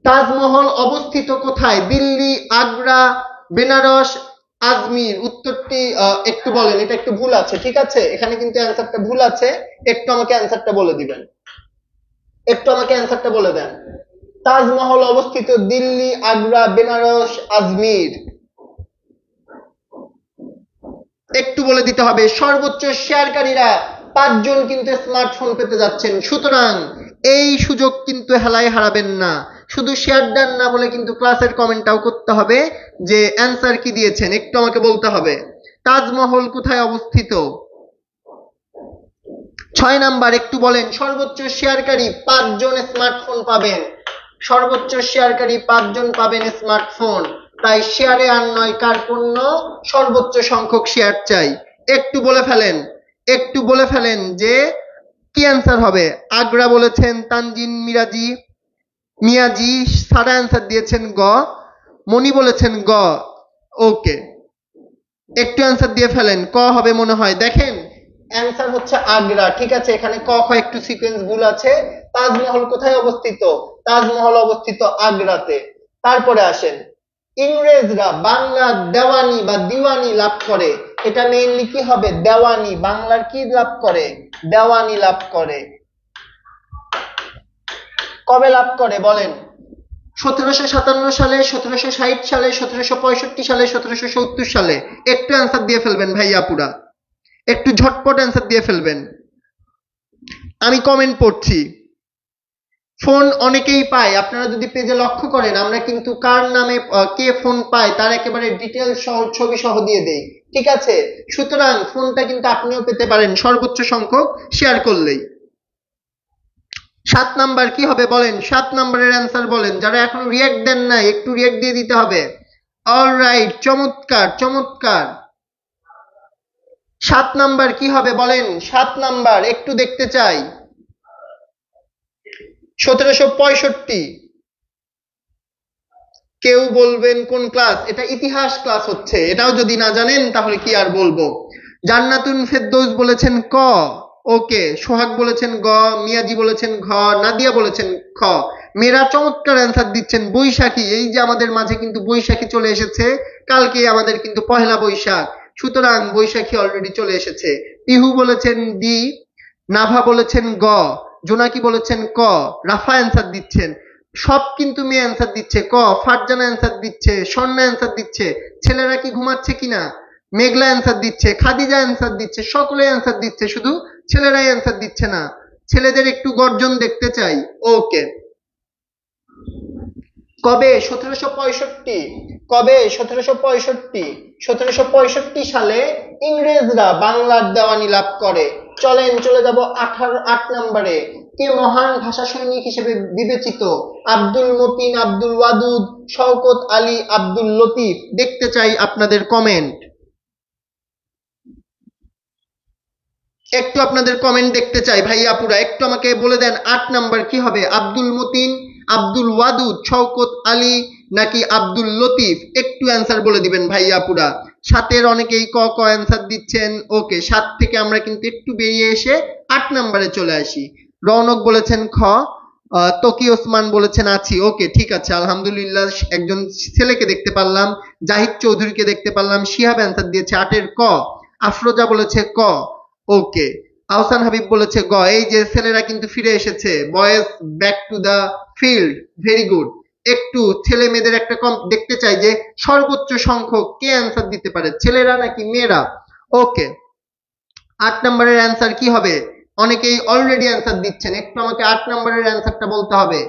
তাজমহল অবস্থিত কোথায়? দিল্লি, আগ্রা, বেনারস, আজমির। উত্তরটি একটু বলেন, এটা একটু ভুল আছে। ঠিক আছে, এখানে কিন্তু অ্যান্সারটা ভুল আছে, একটু আমাকে অ্যান্সারটা বলে দিবেন, একটু আমাকে অ্যান্সারটা বলে দেন। তাজমহল অবস্থিত দিল্লি, আগ্রা, বেনারস, আজমির। একটু বলে দিতে হবে। সর্বোচ্চ শেয়ারকারীরা 5 জন কিন্তু স্মার্টফোন পেতে যাচ্ছেন, সুতরাং এই সুযোগ কিন্তু হেলায় হারাবেন না। শুধু শেয়ার ডান না বলে কিন্তু ক্লাসের কমেন্টটাও করতে হবে যে অ্যান্সার কি দিয়েছেন, একটু আমাকে বলতে হবে। তাজমহল কোথায় অবস্থিত? 6 নাম্বার, একটু বলেন। সর্বোচ্চ শেয়ারকারী 5 জন স্মার্টফোন পাবেন, সর্বোচ্চ শেয়ারকারী 5 জন পাবেন স্মার্টফোন। তাই শেয়ারে আর নয়, কার পণ্য? সর্বোচ্চ সংখ্যক শেয়ার চাই। একটু বলে ফেলেন, একটু বলে ফেলেন যে কি অ্যান্সার হবে। আগ্রা বলেছেন তানজিন মিরাজি, মিয়াজি সারা অ্যান্সার দিয়েছেন গ, মনি বলেছেন গ। ওকে, একটু অ্যান্সার দিয়ে ফেলেন, ক হবে মনে হয়। দেখেন অ্যান্সার হচ্ছে আগ্রা। ঠিক আছে, এখানে ক খ একটু সিকোয়েন্স ভুল আছে। তাজমহল কোথায় অবস্থিত? তাজমহল অবস্থিত আগ্রাতে। তারপরে আসেন, ইংরেজরা বাংলার দেওয়ানি বা দিওয়ানি লাভ করে। এটা মেইনলি কি হবে? দেওয়ানি। বাংলার কি লাভ করে? দেওয়ানি লাভ করে। কবে লাভ করে বলেন? 1757 সালে, 1760 সালে, 1765 সালে, 1770 সালে। একটু অ্যান্সার দিয়ে ফেলবেন ভাইয়াপুরা, একটু ঝটপট অ্যান্সার দিয়ে ফেলবেন। আমি কমেন্ট পড়ছি। ফোন অনেকেই পায়, আপনারা যদি পেজে লক্ষ্য করেন আমরা কিন্তু কার নামে কে ফোন পায় তার একেবারে ডিটেলস সহ ছবি সহ দিয়ে দেই। ঠিক আছে, সুতরাং ফোনটা কিন্তু আপনিও পেতে পারেন সর্বোচ্চ সংখ্যক শেয়ার করলেই। 7 নাম্বার কি হবে বলেন? 7 নাম্বারের অ্যান্সার বলেন, যারা এখন রিয়াক্ট দেন না একটু রিয়াক্ট দিয়ে দিতে হবে। অলরাইট, চমৎকার চমৎকার। 7 নাম্বার কি হবে বলেন? 7 নাম্বার একটু দেখতে চাই। 1765। কেউ বলবেন কোন ক্লাস? এটা ইতিহাস ক্লাস হচ্ছে, এটাও যদি না জানেন তাহলে কি আর বলবো। জান্নাতুন ফেরদৌস বলেছেন ক। ওকে, সোহাগ বলেছেন গ, মিয়াজি বলেছেন ঘ, নাদিয়া বলেছেন খ। মেয়েরা চমৎকার অ্যান্সার দিচ্ছেন। বৈশাখী, এই যে আমাদের মাঝে কিন্তু বৈশাখী চলে এসেছে, কালকে আমাদের কিন্তু পহেলা বৈশাখ, সুতরাং বৈশাখী অলরেডি চলে এসেছে। পিহু বলেছেন ডি, নাভা বলেছেন গ, জোনাকি বলেছেন ক, রাফা অ্যান্সার দিচ্ছেন। সব কিন্তু মেয়ে অ্যান্সার দিচ্ছে ক, ফারজানা অ্যান্সার দিচ্ছে, স্বর্ণা অ্যান্সার দিচ্ছে। ছেলেরা কি ঘুমাচ্ছে কিনা? মেঘলা অ্যান্সার দিচ্ছে, খাদিজা অ্যান্সার দিচ্ছে, সকলে অ্যান্সার দিচ্ছে, শুধু ছেলেরাই অ্যান্সার দিচ্ছে না। ছেলেদের একটু গর্জন দেখতে চাই। ওকে, কবে? 1765। কবে? 1765। 1765 সালে ইংরেজরা বাংলার দেওয়ানি লাভ করে। চলেন চলে যাব 8 নম্বরে। কে মহান ভাষা সৈনিক হিসেবে বিবেচিত? আব্দুল মতিন, আব্দুল ওয়াদুদ, শওকত আলী, আব্দুল লতিফ। দেখতে চাই আপনাদের কমেন্ট, একটু আপনাদের কমেন্ট দেখতে চাই ভাইয়াপুরা, একটু আমাকে বলে দেন 8 নাম্বার কি হবে? আব্দুল মতিন, আব্দুল ওয়াদুদ, শওকত আলী নাকি আব্দুল লতিফ? একটু অ্যান্সার বলে দিবেন ভাইয়াপুরা। 7-এর অনেকেই ক ক অ্যান্সার দিচ্ছেন। ওকে, 7 থেকে আমরা কিন্তু একটু বেরিয়ে এসে 8 নাম্বারে চলে আসি। রৌনক বলেছেন খ, তকি ওসমান বলেছেন আছি। ওকে, ঠিক আছে, আলহামদুলিল্লাহ একজন ছেলেকে দেখতে পারলাম, জাহিদ চৌধুরীকে দেখতে পারলাম। শিহাব অ্যান্সার দিয়েছে 8-এর ক। আফরোজা বলেছে ক। ওকে, আহসান হাবিব বলেছে গ। এই যে ছেলেরা কিন্তু ফিরে এসেছে, boys back to the field, very good. একটু ছেলে মেয়েদের একটা কম দেখতে চাই যে সর্বোচ্চ সংখ্যক কে অ্যান্সার দিতে পারে, ছেলেরা নাকি মেয়েরা? ওকে, 8 নম্বরের অ্যান্সার কি হবে? অনেকেই অলরেডি অ্যান্সার দিচ্ছেন, একটু আমাকে 8 নম্বরের অ্যান্সারটা বলতে হবে।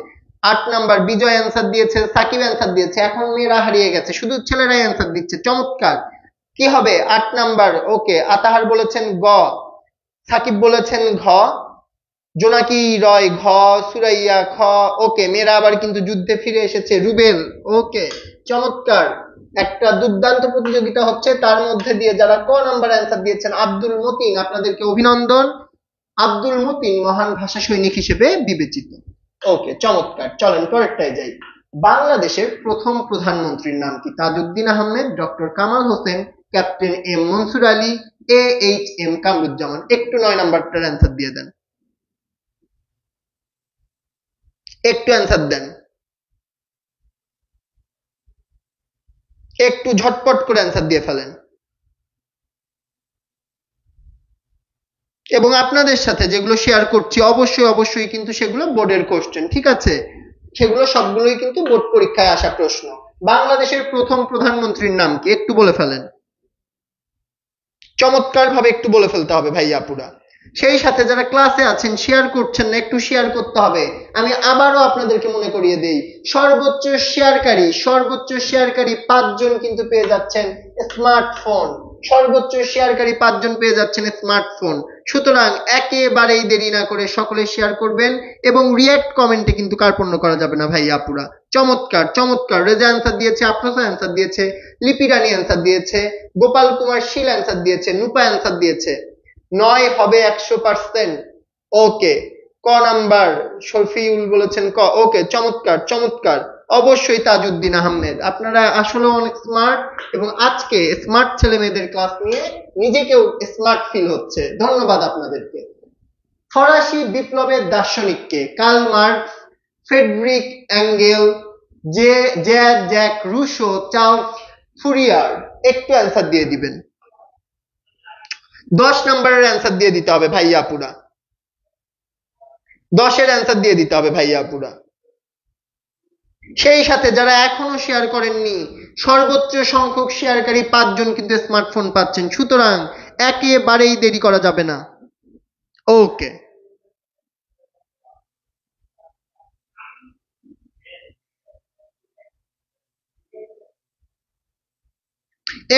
8 নাম্বার বিজয় অ্যান্সার দিয়েছে, সাকিব অ্যান্সার দিয়েছে। এখন মেয়েরা হারিয়ে গেছে, শুধু ছেলেরাই অ্যান্সার দিচ্ছে। চমৎকার, কি হবে 8 নাম্বার? ওকে, আতাহার বলেছেন গ, সাকিব বলেছেন ঘ, জোনাকি রয় ঘ, সুরাইয়া খ। ওকে, মেয়েরা আবার কিন্তু যুদ্ধে ফিরে এসেছে, রুবেল। ওকে, চমৎকার, একটা দুর্দান্ত প্রতিযোগিতা হচ্ছে, তার মধ্যে দিয়ে যারা ক নাম্বার অ্যান্সার দিয়েছেন আব্দুল মতিন, আপনাদেরকে অভিনন্দন। আব্দুল মতিন মহান ভাষা সৈনিক হিসেবে বিবেচিত। ওকে, চমৎকার, চলেন পরেরটায় যাই। বাংলাদেশের প্রথম প্রধানমন্ত্রীর নাম কি? Tajuddin Ahmed, doctor Kamal Hossain, captain M Mansur Ali, AHM Kamruzzaman. একটু 9 নাম্বারটার অ্যান্সার দিয়ে দেন, একটু অ্যান্সার দেন, একটু ঝটপট করে অ্যান্সার দিয়ে ফেলেন। এবং আপনাদের সাথে যেগুলো শেয়ার করছি অবশ্যই অবশ্যই কিন্তু সেগুলো বোর্ডের কোশ্চেন, ঠিক আছে? সেগুলো সবগুলোই কিন্তু বোর্ড পরীক্ষায় আসা প্রশ্ন। বাংলাদেশের প্রথম প্রধানমন্ত্রীর নাম কি? একটু বলে ফেলেন, চমৎকার ভাবে একটু বলে ফেলতে হবে ভাইয়াপুরা। সেই সাথে যারা ক্লাসে আছেন শেয়ার করছেন না, একটু শেয়ার করতে হবে। আমি আবারও আপনাদেরকে মনে করিয়ে দেই, সর্বোচ্চ শেয়ারকারী 5 জন কিন্তু পেয়ে যাচ্ছেন স্মার্টফোন। সর্বোচ্চ শেয়ারকারী 5 জন পেয়ে যাচ্ছেন স্মার্টফোন। সুতরাং একেবারেই দেরি না করে সকলে শেয়ার করবেন, এবং রিয়্যাক্ট কমেন্টে কিন্তু কার্পণ্য করা যাবে না ভাই আপুরা। চমৎকার চমৎকার, রেজা অ্যান্সার দিয়েছে, আফরোজা অ্যান্সার দিয়েছে, লিপি রানী অ্যান্সার দিয়েছে, গোপাল কুমার শীল অ্যান্সার দিয়েছে, নুপা অ্যান্সার দিয়েছে। 9 হবে 100%। ওকে, ক নাম্বার শফিউল বলেছেন ক। ওকে, চমৎকার চমৎকার। অবশ্যই তাজউদ্দিন আহমেদ, আপনারা আসলে অনেক স্মার্ট এবং আজকে স্মার্ট ছেলে মেয়েদের ক্লাস নিয়ে নিজেকেও স্মার্ট ফিল হচ্ছে, ধন্যবাদ আপনাদেরকে। ফরাসি বিপ্লবের দার্শনিককে? Karl Marx, Friedrich Engels, Jacques Rousseau, Charles Fourier. একটু অ্যান্সার দিয়ে দিবেন। 10 নাম্বারের অ্যান্সার দিয়ে দিতে হবে ভাইয়া আপুরা, 10-এর অ্যান্সার দিয়ে দিতে হবে ভাইয়া আপুরা। সেই সাথে যারা এখনো শেয়ার করেননি, সর্বোচ্চ সংখ্যক শেয়ারকারী 5 জন কিন্তু স্মার্টফোন পাচ্ছেন, সুতরাং একেবারেই দেরি করা যাবে না। ওকে,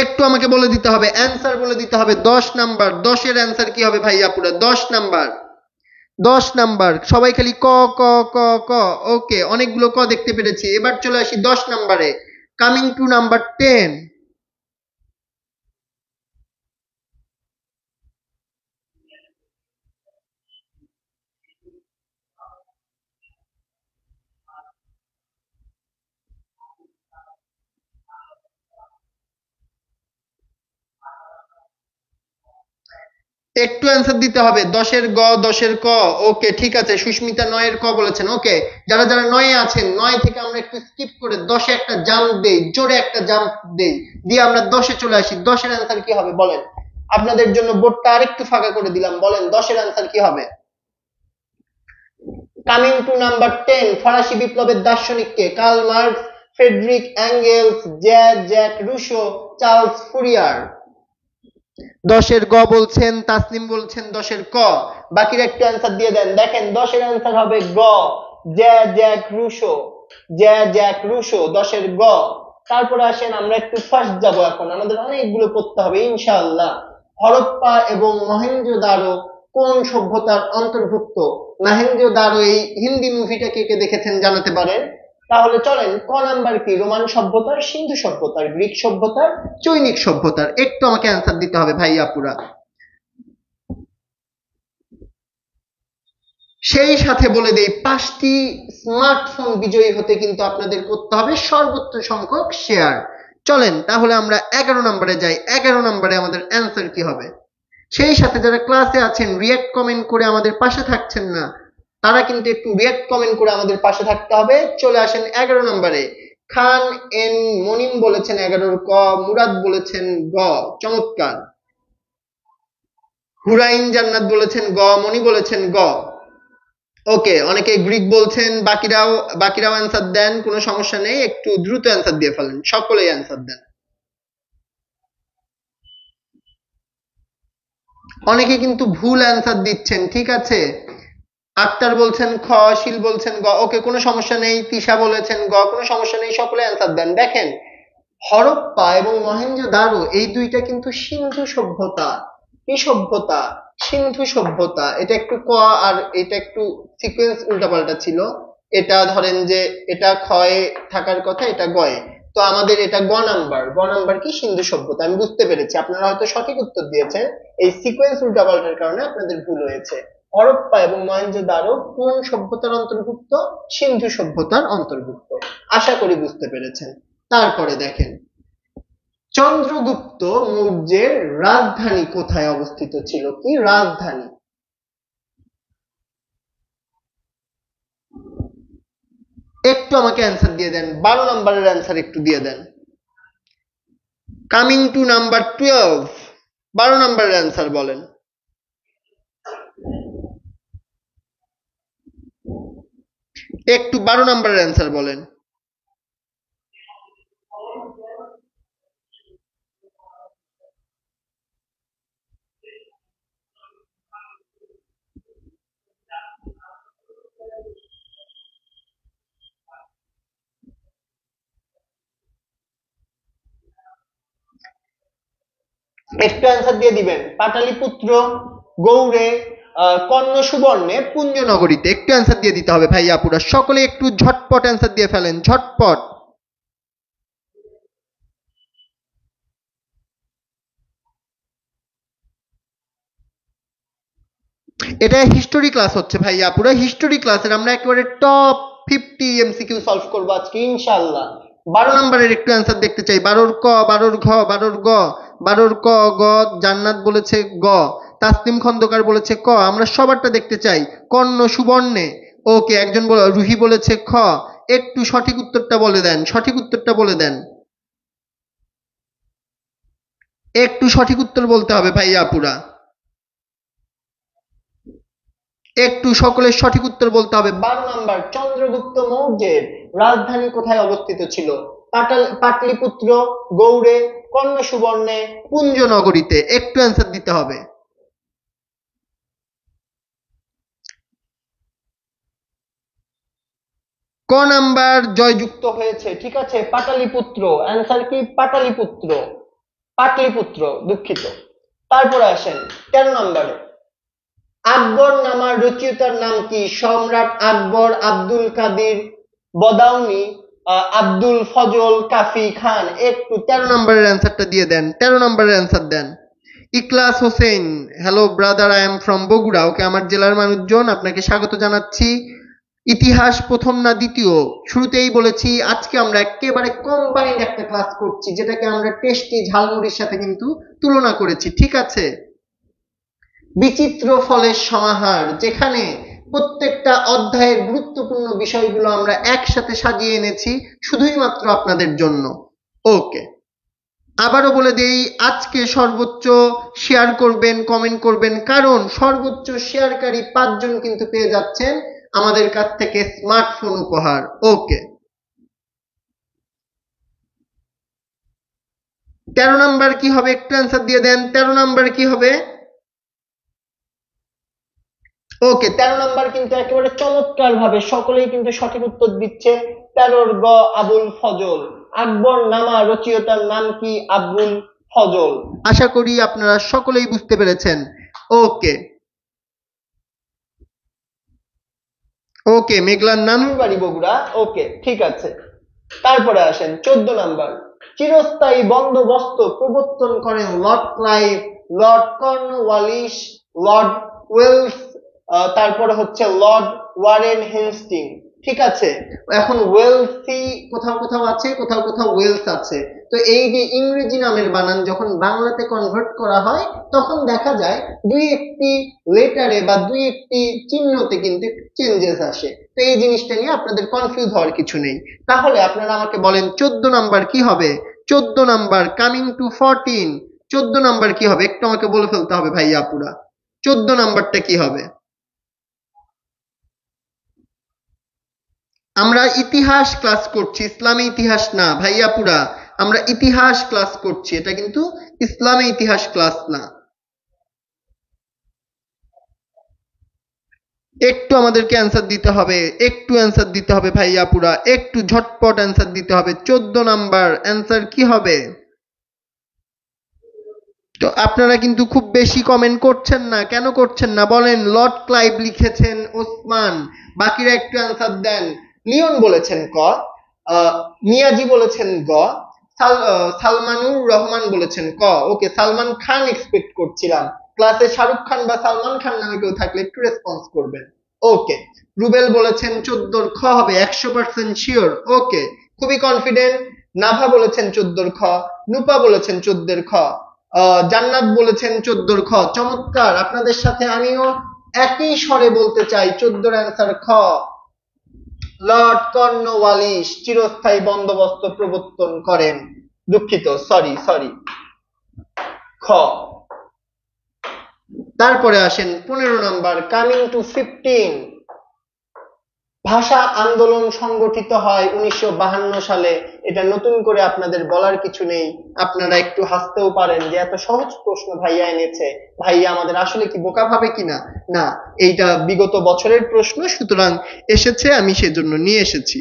একটু আমাকে বলে দিতে হবে, অ্যান্সার বলে দিতে হবে। 10 নাম্বার, 10-এর অ্যান্সার কি হবে ভাইয়া আপুরা? 10 নাম্বার, 10 নাম্বার। সবাই খালি ক ক ক ক। ওকে, অনেকগুলো ক দেখতে পেরেছি। এবার চলে আসি 10 নাম্বারে, কামিং টু নাম্বার 10। একটু অ্যান্সার দিতে হবে। 10-এর গ, 10-এর ক। ওকে, ঠিক আছে। সুস্মিতা 9-এর ক বলেছেন। ওকে, যারা যারা 9-এ আছেন, 9 থেকে আমরা একটু স্কিপ করে 10-এ একটা জাম্প দেই, জোরে একটা জাম্প দেই, দিয়ে আমরা 10-এ চলে আসি। 10-এর অ্যান্সার কি হবে বলেন? আপনাদের জন্য বোর্ডটা আরেকটু ফাঁকা করে দিলাম, বলেন 10-এর অ্যান্সার কি হবে? কামিং টু নাম্বার 10, ফরাসি বিপ্লবের দার্শনিককে? Karl Marx, Friedrich Engels, Jacques Rousseau, Charles Fourier. 10-এর গ বলছেন, তাসনিম বলছেন 10-এর ক, বাকিরা একটু অ্যান্সার দিয়ে দেন। দেখেন 10-এর অ্যান্সার হবে গ, জ্যাক রুশো, জ্যাক রুশো, 10-এর গ। তারপরে আসেন আমরা একটু ফার্স্ট যাব, এখন আমাদের অনেকগুলো পড়তে হবে ইনশাআল্লাহ। হরপ্পা এবং মহেঞ্জোদারো কোন সভ্যতার অন্তর্ভুক্ত? মহেঞ্জোদারো এই হিন্দি মুভিটা কে কে দেখেছেন জানাতে পারেন। তাহলে চলেন, ক নাম্বার কি? রোমান সভ্যতার, সিন্ধু সভ্যতার, গ্রিক সভ্যতার, চৈনিক সভ্যতার? একটু আমাকে অ্যান্সার দিতে হবে ভাই আপুরা। সেই সাথে বলে দেই, 5টি স্মার্টফোন বিজয়ী হতে কিন্তু আপনাদের করতে হবে সর্বোচ্চ সংখ্যক শেয়ার। চলেন তাহলে আমরা 11 নম্বরে যাই। 11 নম্বরে আমাদের অ্যান্সার কি হবে? সেই সাথে যারা ক্লাসে আছেন, রিয়েক্ট কমেন্ট করে আমাদের পাশে থাকছেন না, তারা কিন্তু একটু রিয়েক্ট কমেন্ট করে আমাদের পাশে থাকতে হবে। চলে আসেন 11 নম্বরে। খান এন মনিম বলেছেন 11-র ক, মুরাদ বলেছেন গ। চমৎকার। হুরাইন জান্নাত বলেছেন গ, মনি বলেছেন গ। ওকে, অনেকে গ্রিক বলছেন, বাকিরাও অ্যান্সার দেন, কোনো সমস্যা নেই, একটু দ্রুত অ্যান্সার দিয়ে ফেলেন, সকলেই অ্যান্সার দেন। অনেকে কিন্তু ভুল অ্যান্সার দিচ্ছেন, ঠিক আছে। আক্তার বলছেন খ, শিল বলছেন গ। ওকে, কোনো সমস্যা নেই। তিশা বলেছেন গ, কোনো সমস্যা নেই, সকলে অ্যান্সার দেন। দেখেন, হরপ্পা এবং মহেঞ্জোদারো এই দুইটা কিন্তু সিন্ধু সভ্যতা। কি সভ্যতা? সিন্ধু সভ্যতা। এটা একটু ক আর এটা একটু সিকোয়েন্স উল্টাপাল্টা ছিল। এটা ধরেন যে এটা ক্ষয়ে থাকার কথা, এটা গয়ে। তো আমাদের এটা গ নাম্বার, গ নাম্বার কি? সিন্ধু সভ্যতা। আমি বুঝতে পেরেছি, আপনারা হয়তো সঠিক উত্তর দিয়েছেন, এই সিকোয়েন্স উল্টাপাল্টার কারণে আপনাদের ভুল হয়েছে। হরপ্পা এবং মহেঞ্জোদারো কোন সভ্যতার অন্তর্ভুক্ত? সিন্ধু সভ্যতার অন্তর্ভুক্ত। আশা করি বুঝতে পেরেছেন। তারপরে দেখেন, চন্দ্রগুপ্ত মৌর্যের রাজধানী কোথায় অবস্থিত ছিল? কি রাজধানী? একটু আমাকে অ্যান্সার দিয়ে দেন, 12 নম্বরের অ্যান্সার একটু দিয়ে দেন। কামিং টু নাম্বার 12, 12 নম্বরের অ্যান্সার বলেন। একটু 12 নম্বরের অ্যান্সার বলেন। একটু অ্যান্সার দিয়ে দিবেন। পাটালিপুত্র, গৌড়ে, কর্ণ সুবর্ণে, পুঞ্জনগরীতে? একটু অ্যান্সার দিয়ে দিতে হবে ভাই আপুরা, সকলে একটু ঝটপট অ্যান্সার দিয়ে ফেলেন, ঝটপট। এটা হিস্টোরি ক্লাস হচ্ছে ভাইয়া, পুরো হিস্টোরি ক্লাসের আমরা একেবারে টপ 50 এমসিকিউ সলভ করবো আজকে ইনশাআল্লাহ। 12 নম্বরের একটু অ্যান্সার দেখতে চাই। 12র ক, 12র ঘ, 12র গ, 12র ক গ, জান্নাত বলেছে গ, তাসলিম খন্দকার বলেছে ক, আমরা সবারটা দেখতে চাই। কর্ণ সুবর্ণে, ওকে, একজন রুহি বলেছে খ। একটু সঠিক উত্তরটা বলে দেন, সঠিক উত্তরটা বলে দেন, একটু সঠিক উত্তর বলতে হবে ভাইয়া আপুরা, একটু সকলের সঠিক উত্তর বলতে হবে। 12 নম্বর, চন্দ্রগুপ্ত মৌর্যের রাজধানী কোথায় অবস্থিত ছিল? পাটলিপুত্র, গৌড়ে, কর্ণ সুবর্ণে, পুঞ্জনগরীতে। একটু অ্যান্সার দিতে হবে। ক নাম্বার জয়যুক্ত হয়েছে, ঠিক আছে, পাটালিপুত্র। অ্যান্সার কি? পাটালিপুত্র, পাটলিপুত্র, দুঃখিত। তারপরে আসেন 13 নম্বরে, আকবর নামার রচয়িতার নাম কি? সম্রাট আকবর, আব্দুল কাদির বদাউনি, আব্দুল ফজল, কাফি খান। একটু 13 নম্বরের অ্যান্সারটা দিয়ে দেন, 13 নম্বরের অ্যান্সার দেন। Ikhlas Hossain, hello brother, I am from Bogura. Okay, আমার জেলার মানুষজন, আপনাকে স্বাগত জানাচ্ছি। ইতিহাস প্রথম না দ্বিতীয়? শুরুতেই বলেছি আজকে আমরা একেবারে কম্বাইন্ড একটা ক্লাস করছি, যেটাকে আমরা টেস্টি ঝালমুড়ির সাথে কিন্তু তুলনা করেছি, ঠিক আছে? বিচিত্র ফলের সমাহার, যেখানে প্রত্যেকটা অধ্যায়ের গুরুত্বপূর্ণ বিষয়গুলো আমরা একসাথে সাজিয়ে এনেছি শুধুই মাত্র আপনাদের জন্য। ওকে, আবারও বলে দেই, আজকে সর্বোচ্চ শেয়ার করবেন, কমেন্ট করবেন, কারণ সর্বোচ্চ শেয়ারকারী 5 জন কিন্তু পেয়ে যাচ্ছেন আমাদের কাছ থেকে স্মার্টফোন উপহার। ওকে, 13 নাম্বার কি হবে? একটু অ্যান্সার দিয়ে দেন, 13 নাম্বার কি হবে? ওকে, 13 নাম্বার কিন্তু একেবারে চমৎকার ভাবে সকলেই কিন্তু সঠিক উত্তর দিচ্ছে। 13র গ, আবুল ফজল। আকবর নামা রচয়িতার নাম কি? আবুল ফজল। আশা করি আপনারা সকলেই বুঝতে পেরেছেন। ওকে, ওকে, মেঘলার নানুর বাড়ি বগুড়া। ওকে, ঠিক আছে। তারপরে আসেন 14 নাম্বার, চিরস্থায়ী বন্দোবস্ত প্রবর্তন করেন lord Clive, lord Cornwallis, lord Wellesley, তারপরে হচ্ছে লর্ড ওয়ারেন হেস্টিং, ঠিক আছে? এখন ওয়েলসি কোথাও কোথাও আছে, কোথাও কোথাও ওয়েলস আছে। তো এই যে ইংরেজি নামের বানান যখন বাংলাতে কনভার্ট করা হয়, তখন দেখা যায় দুই একটি লেটারে বা দুই একটি চিহ্নতে কিন্তু চেঞ্জেস আসে। তো এই জিনিসটা নিয়ে আপনাদের কনফিউজ হওয়ার কিছু নেই। তাহলে আপনারা আমাকে বলেন 14 নাম্বার কি হবে? 14 নাম্বার, কামিং টু 14, 14 নাম্বার কি হবে? একটু আমাকে বলে ফেলতে হবে ভাইয়া আপুরা, 14 নাম্বারটা কি হবে? আমরা ইতিহাস ক্লাস করছি, ইসলামী ইতিহাস না ভাইয়াপুরা, আমরা ইতিহাস ক্লাস করছি, এটা কিন্তু ইসলামী ইতিহাস ক্লাস না। একটু আমাদেরকে অ্যান্সার দিতে হবে, একটু অ্যান্সার দিতে হবে ভাইয়াপুরা, একটু ঝটপট অ্যান্সার দিতে হবে। 14 নাম্বার অ্যান্সার কি হবে? তো আপনারা কিন্তু খুব বেশি কমেন্ট করছেন না, কেন করছেন না বলেন? লর্ড ক্লাইভ লিখেছেন ওসমান, বাকিরা একটু অ্যান্সার দেন। লিওন বলেছেন ক, মিয়াজি বলেছেন গ, সালমানুর রহমান বলেছেন ক। ওকে, সালমান খান এক্সপেক্ট করছিলাম, ক্লাসে শাহরুখ খান বা সালমান খান নামে কেউ থাকলে একটু রেসপন্স করবেন। ওকে, রুবেল বলেছেন 14র খ হবে, 100% শিওর। ওকে, খুবই কনফিডেন্ট। নাভা বলেছেন 14র খ, নুপা বলেছেন 14র খ, জান্নাত বলেছেন 14র খ। চমৎকার, আপনাদের সাথে আমিও একই স্বরে বলতে চাই, 14র অ্যান্সার খ। লর্ড কর্নওয়ালিস চিরস্থায়ী বন্দোবস্ত প্রবর্তন করেন, দুঃখিত, সরি সরি, খ। তারপরে আসেন 15 নাম্বার, কামিং টু 15, ভাষা আন্দোলন সংগঠিত হয় 1952 সালে। এটা নতুন করে আপনাদের বলার কিছু নেই, আপনারা একটু হাসতেও পারেন যে এত সহজ প্রশ্ন ভাইয়া এনেছে, ভাইয়া আমাদের আসলে কি বোকা ভাবে কিনা। না, এইটা বিগত বছরের প্রশ্ন, সুতরাং এসেছে, আমি সেজন্য নিয়ে এসেছি।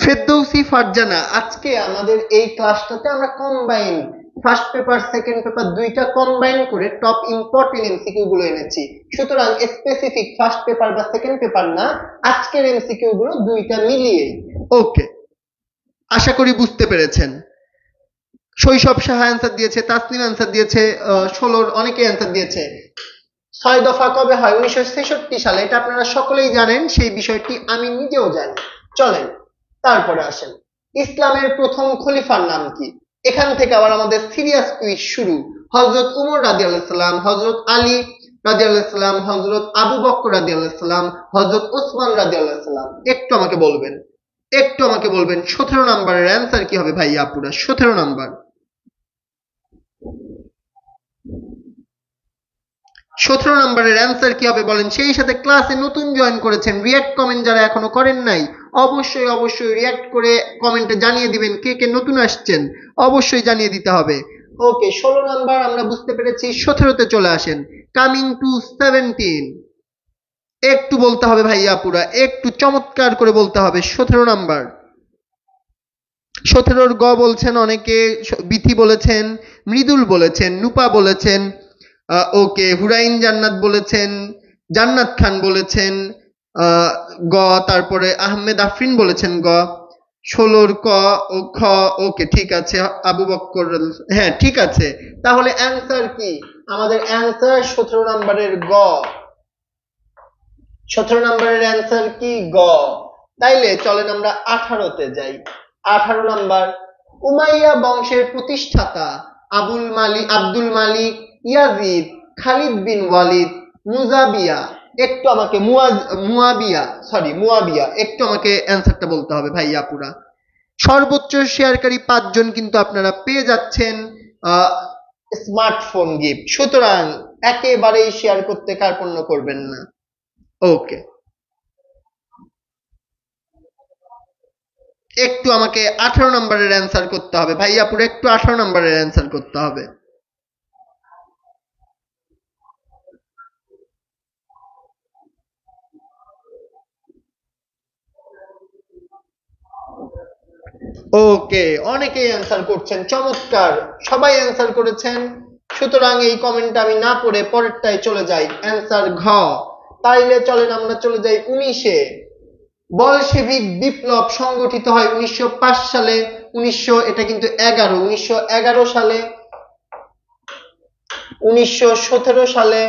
ফেরদৌসি ফারজানা, আজকে আমাদের এই ক্লাসটাতে আমরা combine first paper second paper দুইটা কম্বাইন করে টপ ইম্পর্টেন্ট এমসিকিউ গুলো এনেছি। সুতরাং স্পেসিফিক ফার্স্ট পেপার বা সেকেন্ড পেপার না, আজকের এমসিকিউ গুলো দুইটা মিলিয়ে। ওকে, আশা করি বুঝতে পেরেছেন। শৈশব সাহা অ্যান্সার দিয়েছে, তাসনিম অ্যান্সার দিয়েছে, 16র অনেকে অ্যান্সার দিয়েছে। ছয় দফা কবে হয়? 1966 সালে। এটা আপনারা সকলেই জানেন, সেই বিষয়টি আমি নিজেও জানি। চলেন তারপরে আসেন, ইসলামের প্রথম খলিফার নাম কি? এখান থেকে আবার আমাদের সিরিয়াস কুইজ শুরু। হযরত উমর রাদিয়াল্লাহু সাল্লাম, হযরত আলী রাদিয়াল্লাহু সাল্লাম, হযরত আবু বকর রাদিয়াল্লাহু সাল্লাম, হযরত ওসমান রাদিয়াল্লাহু সাল্লাম। একটু আমাকে বলবেন 17 নম্বরের অ্যান্সার কি হবে ভাই আপুরা? 17 নাম্বার, 17 নম্বরের অ্যান্সার কি হবে বলেন? সেই সাথে ক্লাসে নতুন জয়েন করেছেন, রিয়াক্ট কমেন্ট যারা এখনো করেন নাই, অবশ্যই রিয়াক্ট করে কমেন্টে জানিয়ে দিবেন কে কে নতুন আসছেন, অবশ্যই জানিয়ে দিতে হবে। ওকে, 16 নাম্বার আমরা বুঝতে পেরেছি, 17তে চলে আসেন, কামিং টু 17। একটু বলতে হবে ভাই আপুরা, একটু চমৎকার করে বলতে হবে। 17 নাম্বার, 17র গ বলছেন অনেকে, বিথি বলেছেন, মৃদুল বলেছেন, নুপা বলেছেন, ওকে, হুরাইন জান্নাত বলেছেন, জান্নাত খান বলেছেন গ, তারপরে আহমেদ আফরিন বলেছেন গ, 16র ক ও খ। ওকে ঠিক আছে, আবু বক্কর, হ্যাঁ ঠিক আছে। তাহলে অ্যান্সার কি? আমাদের অ্যান্সার 17 নম্বরের গ। 17 নম্বরের অ্যান্সার কি? গ। তাইলে চলেন আমরা 18তে যাই। 18 নাম্বার, উমাইয়া বংশের প্রতিষ্ঠাতা আব্দুল মালিক, ইয়াজিদ, খালিদ বিন ওয়ালিদ, মুজাবিয়া। একটু আমাকে মুয়াবিয়া, একটু আমাকে অ্যান্সারটা বলতে হবে ভাই আপুরা। সর্বোচ্চ শেয়ারকারী 5 জন কিন্তু আপনারা পেয়ে যাচ্ছেন স্মার্টফোন গিফট। সুতরাং একেবারেই শেয়ার করতে কার্পণ্য করবেন না। ওকে, একটু আমাকে 18 নম্বরের অ্যান্সার করতে হবে ভাইয়া পুরো, একটু 18 নম্বরের অ্যান্সার করতে হবে। ওকে, অনেকেই অ্যান্সার করছেন, চমৎকার, সবাই অ্যান্সার করেছেন। সুতরাং এই কমেন্ট আমি না পড়ে পরেরটায় চলে যাই, অ্যান্সার ঘ। তাইলে চলেন আমরা চলে যাই 19-এ। বলশেভিক বিপ্লব সংগঠিত হয় 1905 সালে, এটা কিন্তু 1911 সালে, 1917 সালে,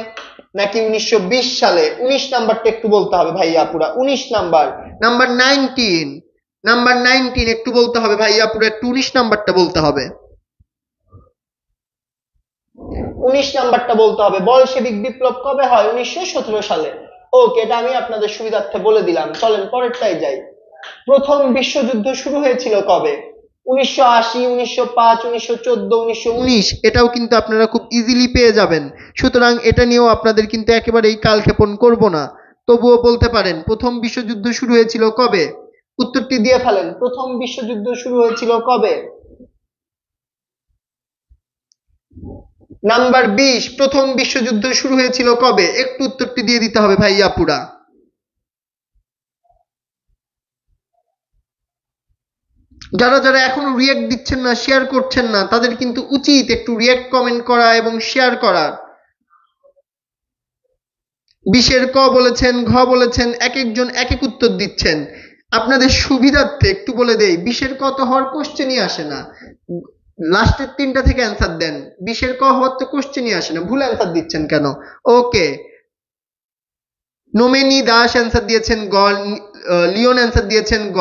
নাকি 1920 সালে? 19 নাম্বারটা একটু বলতে হবে ভাইয়া পুরা। 19 নাম্বার, নাম্বার 19 একটু বলতে হবে ভাইয়া পুরা, একটু 19 নাম্বারটা বলতে হবে। 19 নাম্বারটা বলতে হবে। বলশেভিক বিপ্লব কবে হয়? 1917 সালে। ওকে, এটা আমি আপনাদের সুবিধার্থে বলে দিলাম। চলেন পরেরটাই যাই। প্রথম বিশ্বযুদ্ধ শুরু হয়েছিল কবে? 1980, 1905, 1914, 1919। এটাও কিন্তু আপনারা খুব ইজিলি পেয়ে যাবেন। সুতরাং এটা নিয়েও আপনাদের কিন্তু একেবারেই কালক্ষেপণ করব না। তবুও বলতে পারেন প্রথম বিশ্বযুদ্ধ শুরু হয়েছিল কবে? উত্তরটি দিয়ে ফেলেন, প্রথম বিশ্বযুদ্ধ শুরু হয়েছিল কবে? নাম্বার 20, প্রথম বিশ্বযুদ্ধ শুরু হয়েছিল কবে? একটু উত্তরটি দিয়ে দিতে হবে ভাই আপুরা। যারা যারা এখনো রিয়াক্ট দিচ্ছেন না, শেয়ার করছেন না, তাদের কিন্তু উচিত একটু রিয়াক্ট কমেন্ট করা এবং শেয়ার করা। 20-এর ক বলেছেন, ঘ বলেছেন, এক একজন এক এক উত্তর দিচ্ছেন। আপনাদের সুবিধার্থে একটু বলে দেই, 20-এর ক তো হওয়ার কোশ্চেনই আসে না, লাস্টের 3টা থেকে অ্যান্সার দেন। 20-এর ক হওয়ার তো কোশ্চেনই আসে না, ভুল অ্যান্সার দিচ্ছেন কেন? ওকে, নোমেনি দাস অ্যান্সার দিয়েছেন গ, লিওন অ্যান্সার দিয়েছেন গ,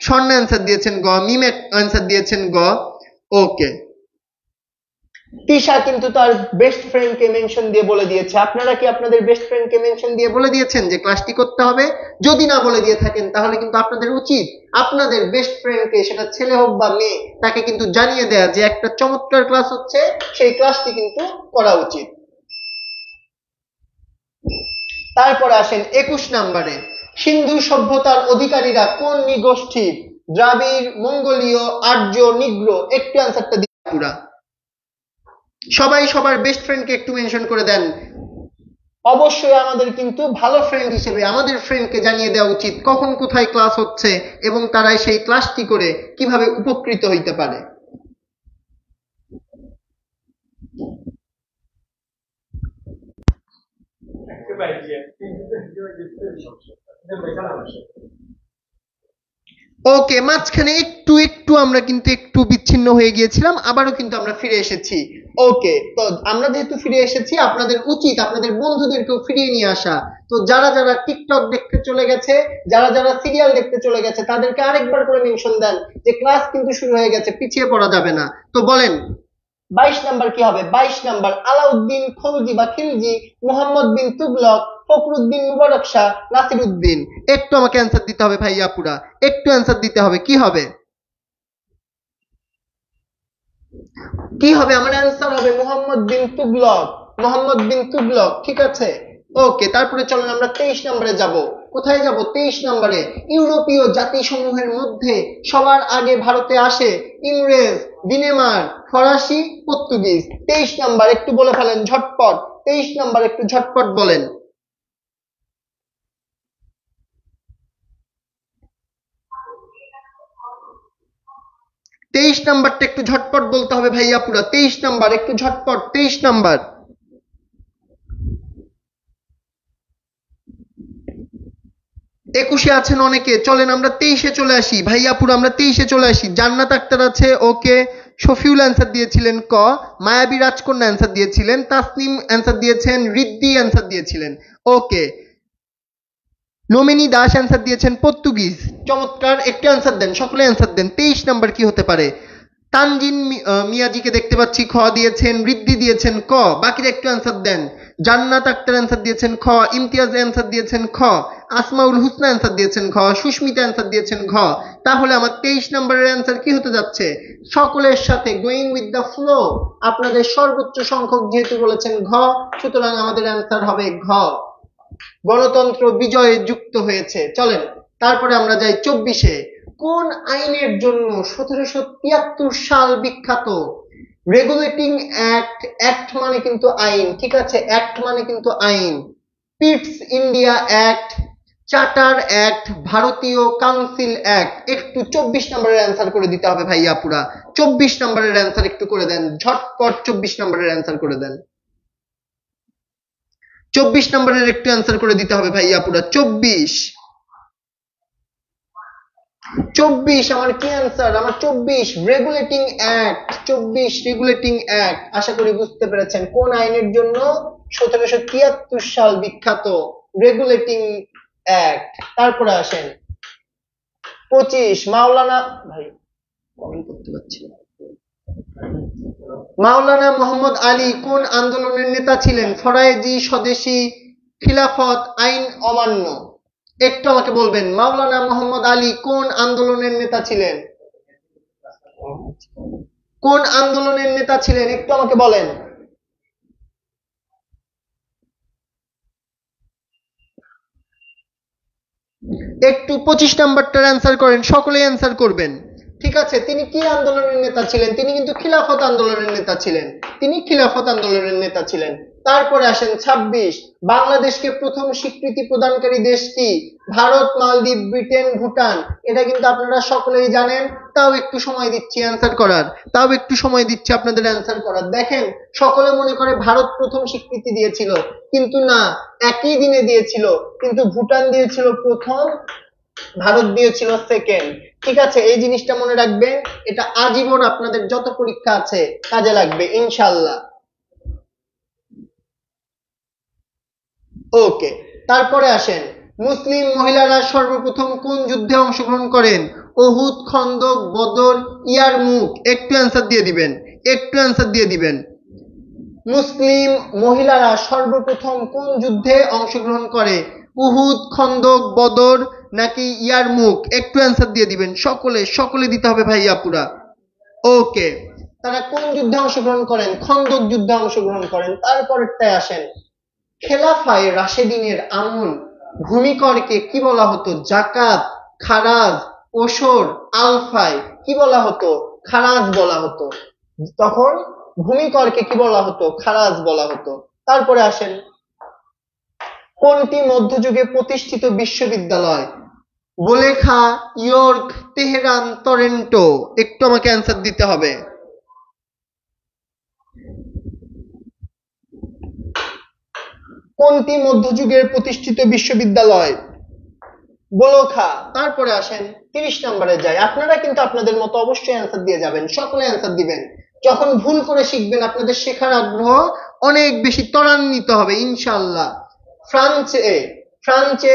স্বর্ণা অ্যান্সার দিয়েছেন গ, মিম অ্যান্সার দিয়েছেন গ। ওকে, তিশা কিন্তু তার বেস্ট ফ্রেন্ডকে মেনশন দিয়ে বলে দিয়েছে। আপনারা কি আপনাদের বেস্ট ফ্রেন্ডকে মেনশন দিয়ে বলে দিয়েছেন যে ক্লাসটি করতে হবে? যদি না বলে দিয়ে থাকেন তাহলে কিন্তু আপনাদের উচিত আপনাদের বেস্ট ফ্রেন্ডকে, সেটা ছেলে হোক বা মেয়ে, তাকে কিন্তু জানিয়ে দেয়া যে একটা চমৎকার ক্লাস হচ্ছে, সেই ক্লাসটি কিন্তু করা উচিত। তারপরে আসেন 21 নম্বরে, সিন্ধু সভ্যতার অধিকারীরা কোন নৃগোষ্ঠীর? দ্রাবিড়, মঙ্গোলীয়, আর্য, নিগ্র। একটু অ্যান্সারটা দিয়ে পুরা সবাই সবার বেস্ট ফ্রেন্ডকে একটু মেনশন করে দেন। অবশ্যই আমাদের কিন্তু ভালো ফ্রেন্ড হিসেবে আমাদের ফ্রেন্ডকে জানিয়ে দেওয়া উচিত কখন কোথায় ক্লাস হচ্ছে এবং তারা সেই ক্লাসটি করে কিভাবে উপকৃত হইতে পারে। ওকে, মাঝখানে একটু আমরা কিন্তু একটু বিচ্ছিন্ন হয়ে গিয়েছিলাম, আবারও কিন্তু আমরা ফিরে এসেছি। ওকে, তো আমরা যেহেতু ফিরে এসেছি, আপনাদের উচিত আপনাদের বন্ধুদেরকেও ফিরিয়ে নিয়ে আসা। তো যারা যারা টিকটক দেখতে চলে গেছে, যারা যারা সিরিয়াল দেখতে চলে গেছে, তাদেরকে আরেকবার করে মেনশন দেন যে ক্লাস কিন্তু শুরু হয়ে গেছে, পিছিয়ে পড়া যাবে না। তো বলেন 22 নাম্বার কি হবে? 22 নাম্বার আলাউদ্দিন খলজি বা খিলজি, মোহাম্মদ বিন তুগলক, ফখরুদ্দিন মুবারক শাহ, নাসির উদ্দিন। একটু আমাকে অ্যান্সার দিতে হবে ভাইয়া পুরা, একটু অ্যান্সার দিতে হবে। কি হবে? কি হবে? আমার অ্যান্সার হবে মোহাম্মদ বিন তুগলক। মোহাম্মদ বিন তুগলক, ঠিক আছে। ওকে, তারপরে চলেন আমরা 23 নম্বরে যাব। কোথায় যাব? 23 নম্বরে ইউরোপীয় জাতিসমূহের মধ্যে সবার আগে ভারতে আসে ইংরেজ, ডেনমার্ক, ফরাসি, পর্তুগিজ। 23 নাম্বার একটু বলে ফেলেন ঝটপট। 23 নাম্বার একটু ঝটপট বলেন। 23 নাম্বারটা একটু ঝটপট বলতে হবে ভাইয়া পুরা। 23 নাম্বার একটু ঝটপট। 23 নাম্বার। 21-এ আছেন অনেকে, চলেন আমরা 23-এ চলে আসি ভাইয়া পুরো, আমরা 23-এ চলে আসি। জান্নাত আক্তার আছে, ওকে। শফিউল অ্যান্সার দিয়েছিলেন ক। মায়াবী রাজকন্যা অ্যান্সার দিয়েছিলেন, তাসনিম অ্যান্সার দিয়েছেন, রিদ্দি অ্যান্সার দিয়েছিলেন, ওকে। নমিনী দাস অ্যান্সার দিয়েছেন পর্তুগিজ, চমৎকার। একটু অ্যান্সার দেন, সকলে অ্যান্সার দেন। 23 নাম্বার কি হতে পারে? তানজিন মিয়াজিকে দেখতে পাচ্ছি খ দিয়েছেন, রিদ্দি দিয়েছেন ক, বাকিরা একটু অ্যান্সার দেন। জান্নাত আক্তার অ্যান্সার দিয়েছেন খ, ইমতিয়াজ অ্যান্সার দিয়েছেন খ, আসমাউল হুসনা অ্যান্সার দিয়েছেন ঘ, সুস্মিতা অ্যান্সার দিয়েছেন ঘ। তাহলে আমার 23 নম্বরের অ্যান্সার কি হতে যাচ্ছে? সকলের সাথে গোয়িং উইথ দ্য ফ্লো, আপনাদের সর্বোচ্চ সংখ্যক যেহেতু বলেছেন ঘ, সুতরাং আমাদের অ্যান্সার হবে ঘ। গণতন্ত্র বিজয়ে যুক্ত হয়েছে। চলেন তারপরে আমরা যাই 24-এ। কোন আইনের জন্য 1773 সাল বিখ্যাত? রেগুলেটিং অ্যাক্ট, অ্যাক্ট মানে কিন্তু আইন, ঠিক আছে, অ্যাক্ট মানে কিন্তু আইন। পিটস ইন্ডিয়া অ্যাক্ট, চার্টার অ্যাক্ট, ভারতীয় কাউন্সিল অ্যাক্ট। একটু 24 নম্বরের অ্যান্সার করে দিতে হবে ভাইয়া পুরা। 24 নম্বরের অ্যান্সার একটু করে দেন ঝটপট, 24 নম্বরের অ্যান্সার করে দেন। 24 নম্বরের একটু অ্যান্সার করে দিতে হবে ভাইয়া পুরা। 24 আমার কি অ্যান্সার? আমার 24 রেগুলেটিং অ্যাক্ট। 24 regulating act. আশা করি বুঝতে পেরেছেন কোন আইনের জন্য 1773 সাল বিখ্যাত, রেগুলেটিং অ্যাক্ট। তারপরে আসেন 25 মাওলানা, ভাই কমেন্ট করতে পারছি না। মাওলানা মোহাম্মদ আলী কোন আন্দোলনের নেতা ছিলেন? ফরায়েজি, স্বদেশী, খিলাফত, আইন অমান্য। একটু আমাকে বলবেন মাওলানা মোহাম্মদ আলী কোন আন্দোলনের নেতা ছিলেন? কোন আন্দোলনের নেতা ছিলেন একটু আমাকে বলেন। একটু 25 নাম্বারটার অ্যান্সার করেন, সকলেই অ্যান্সার করবেন, ঠিক আছে। তিনি কি আন্দোলনের নেতা ছিলেন? তিনি কিন্তু খিলাফত আন্দোলনের নেতা ছিলেন, তিনি খিলাফত আন্দোলনের নেতা ছিলেন। তারপরে আসেন 26 বাংলাদেশকে প্রথম স্বীকৃতি প্রদানকারী দেশ কি? ভারত, মালদ্বীপ, ব্রিটেন, ভুটান। এটা কিন্তু আপনারা সকলেই জানেন, তাও একটু সময় দিচ্ছি অ্যান্সার করার, তাও একটু সময় দিচ্ছি আপনাদের অ্যান্সার করার। দেখেন সকলে মনে করে ভারত প্রথম স্বীকৃতি দিয়েছিল, কিন্তু না, একই দিনে দিয়েছিল, কিন্তু ভুটান দিয়েছিল প্রথম, ভারত দিয়েছিল সেকেন্ড, ঠিক আছে। এই জিনিসটা মনে রাখবেন, এটা আজীবন আপনাদের যত পরীক্ষা আছে কাজে লাগবে ইনশাআল্লাহ। ওকে, তারপরে আসেন মুসলিম মহিলারা সর্বপ্রথম কোন যুদ্ধে অংশগ্রহণ করেন? উহুদ, খন্দক, বদর, ইয়ারমুক। একটু অ্যান্সার দিয়ে দিবেন, একটু অ্যান্সার দিয়ে দিবেন। মুসলিম মহিলারা সর্বপ্রথম কোন যুদ্ধে অংশগ্রহণ করে? উহুদ, খন্দক, বদর নাকি ইয়ারমুক? একটু অ্যান্সার দিয়ে দিবেন সকলে, সকলে দিতে হবে ভাইয়া পুরা। ওকে, তারা কোন যুদ্ধে অংশগ্রহণ করেন? খন্দক যুদ্ধে অংশগ্রহণ করেন। তারপরেরটায় আসেন খেলাফায়ে রাশেদিনের আমল ভূমিকরকে কি বলা হতো? জাকাত, খারাজ, ওসর, আলফায়। কি বলা হতো? খারাজ বলা হতো। তখন ভূমিকরকে কি বলা হতো? খারাজ বলা হতো। তারপরে আসেন কোনটি মধ্যযুগে প্রতিষ্ঠিত বিশ্ববিদ্যালয়? বোলেখা, ইয়র্ক, তেহরান, টরেন্টো। একটু আমাকে অ্যান্সার দিতে হবে। কোনটি মধ্যযুগের প্রতিষ্ঠিত বিশ্ববিদ্যালয়? বোলখা। তারপরে আসেন 30 নম্বরে যাই, আপনারা কিন্তু আপনাদের মতো অবশ্যই অ্যান্সার দিয়ে যাবেন, সকলে অ্যান্সার দিবেন। যখন ভুল করে শিখবেন আপনাদের শেখার আগ্রহ অনেক বেশি ত্বরান্বিত হবে ইনশাআল্লাহ। ফ্রান্সে ফ্রান্সে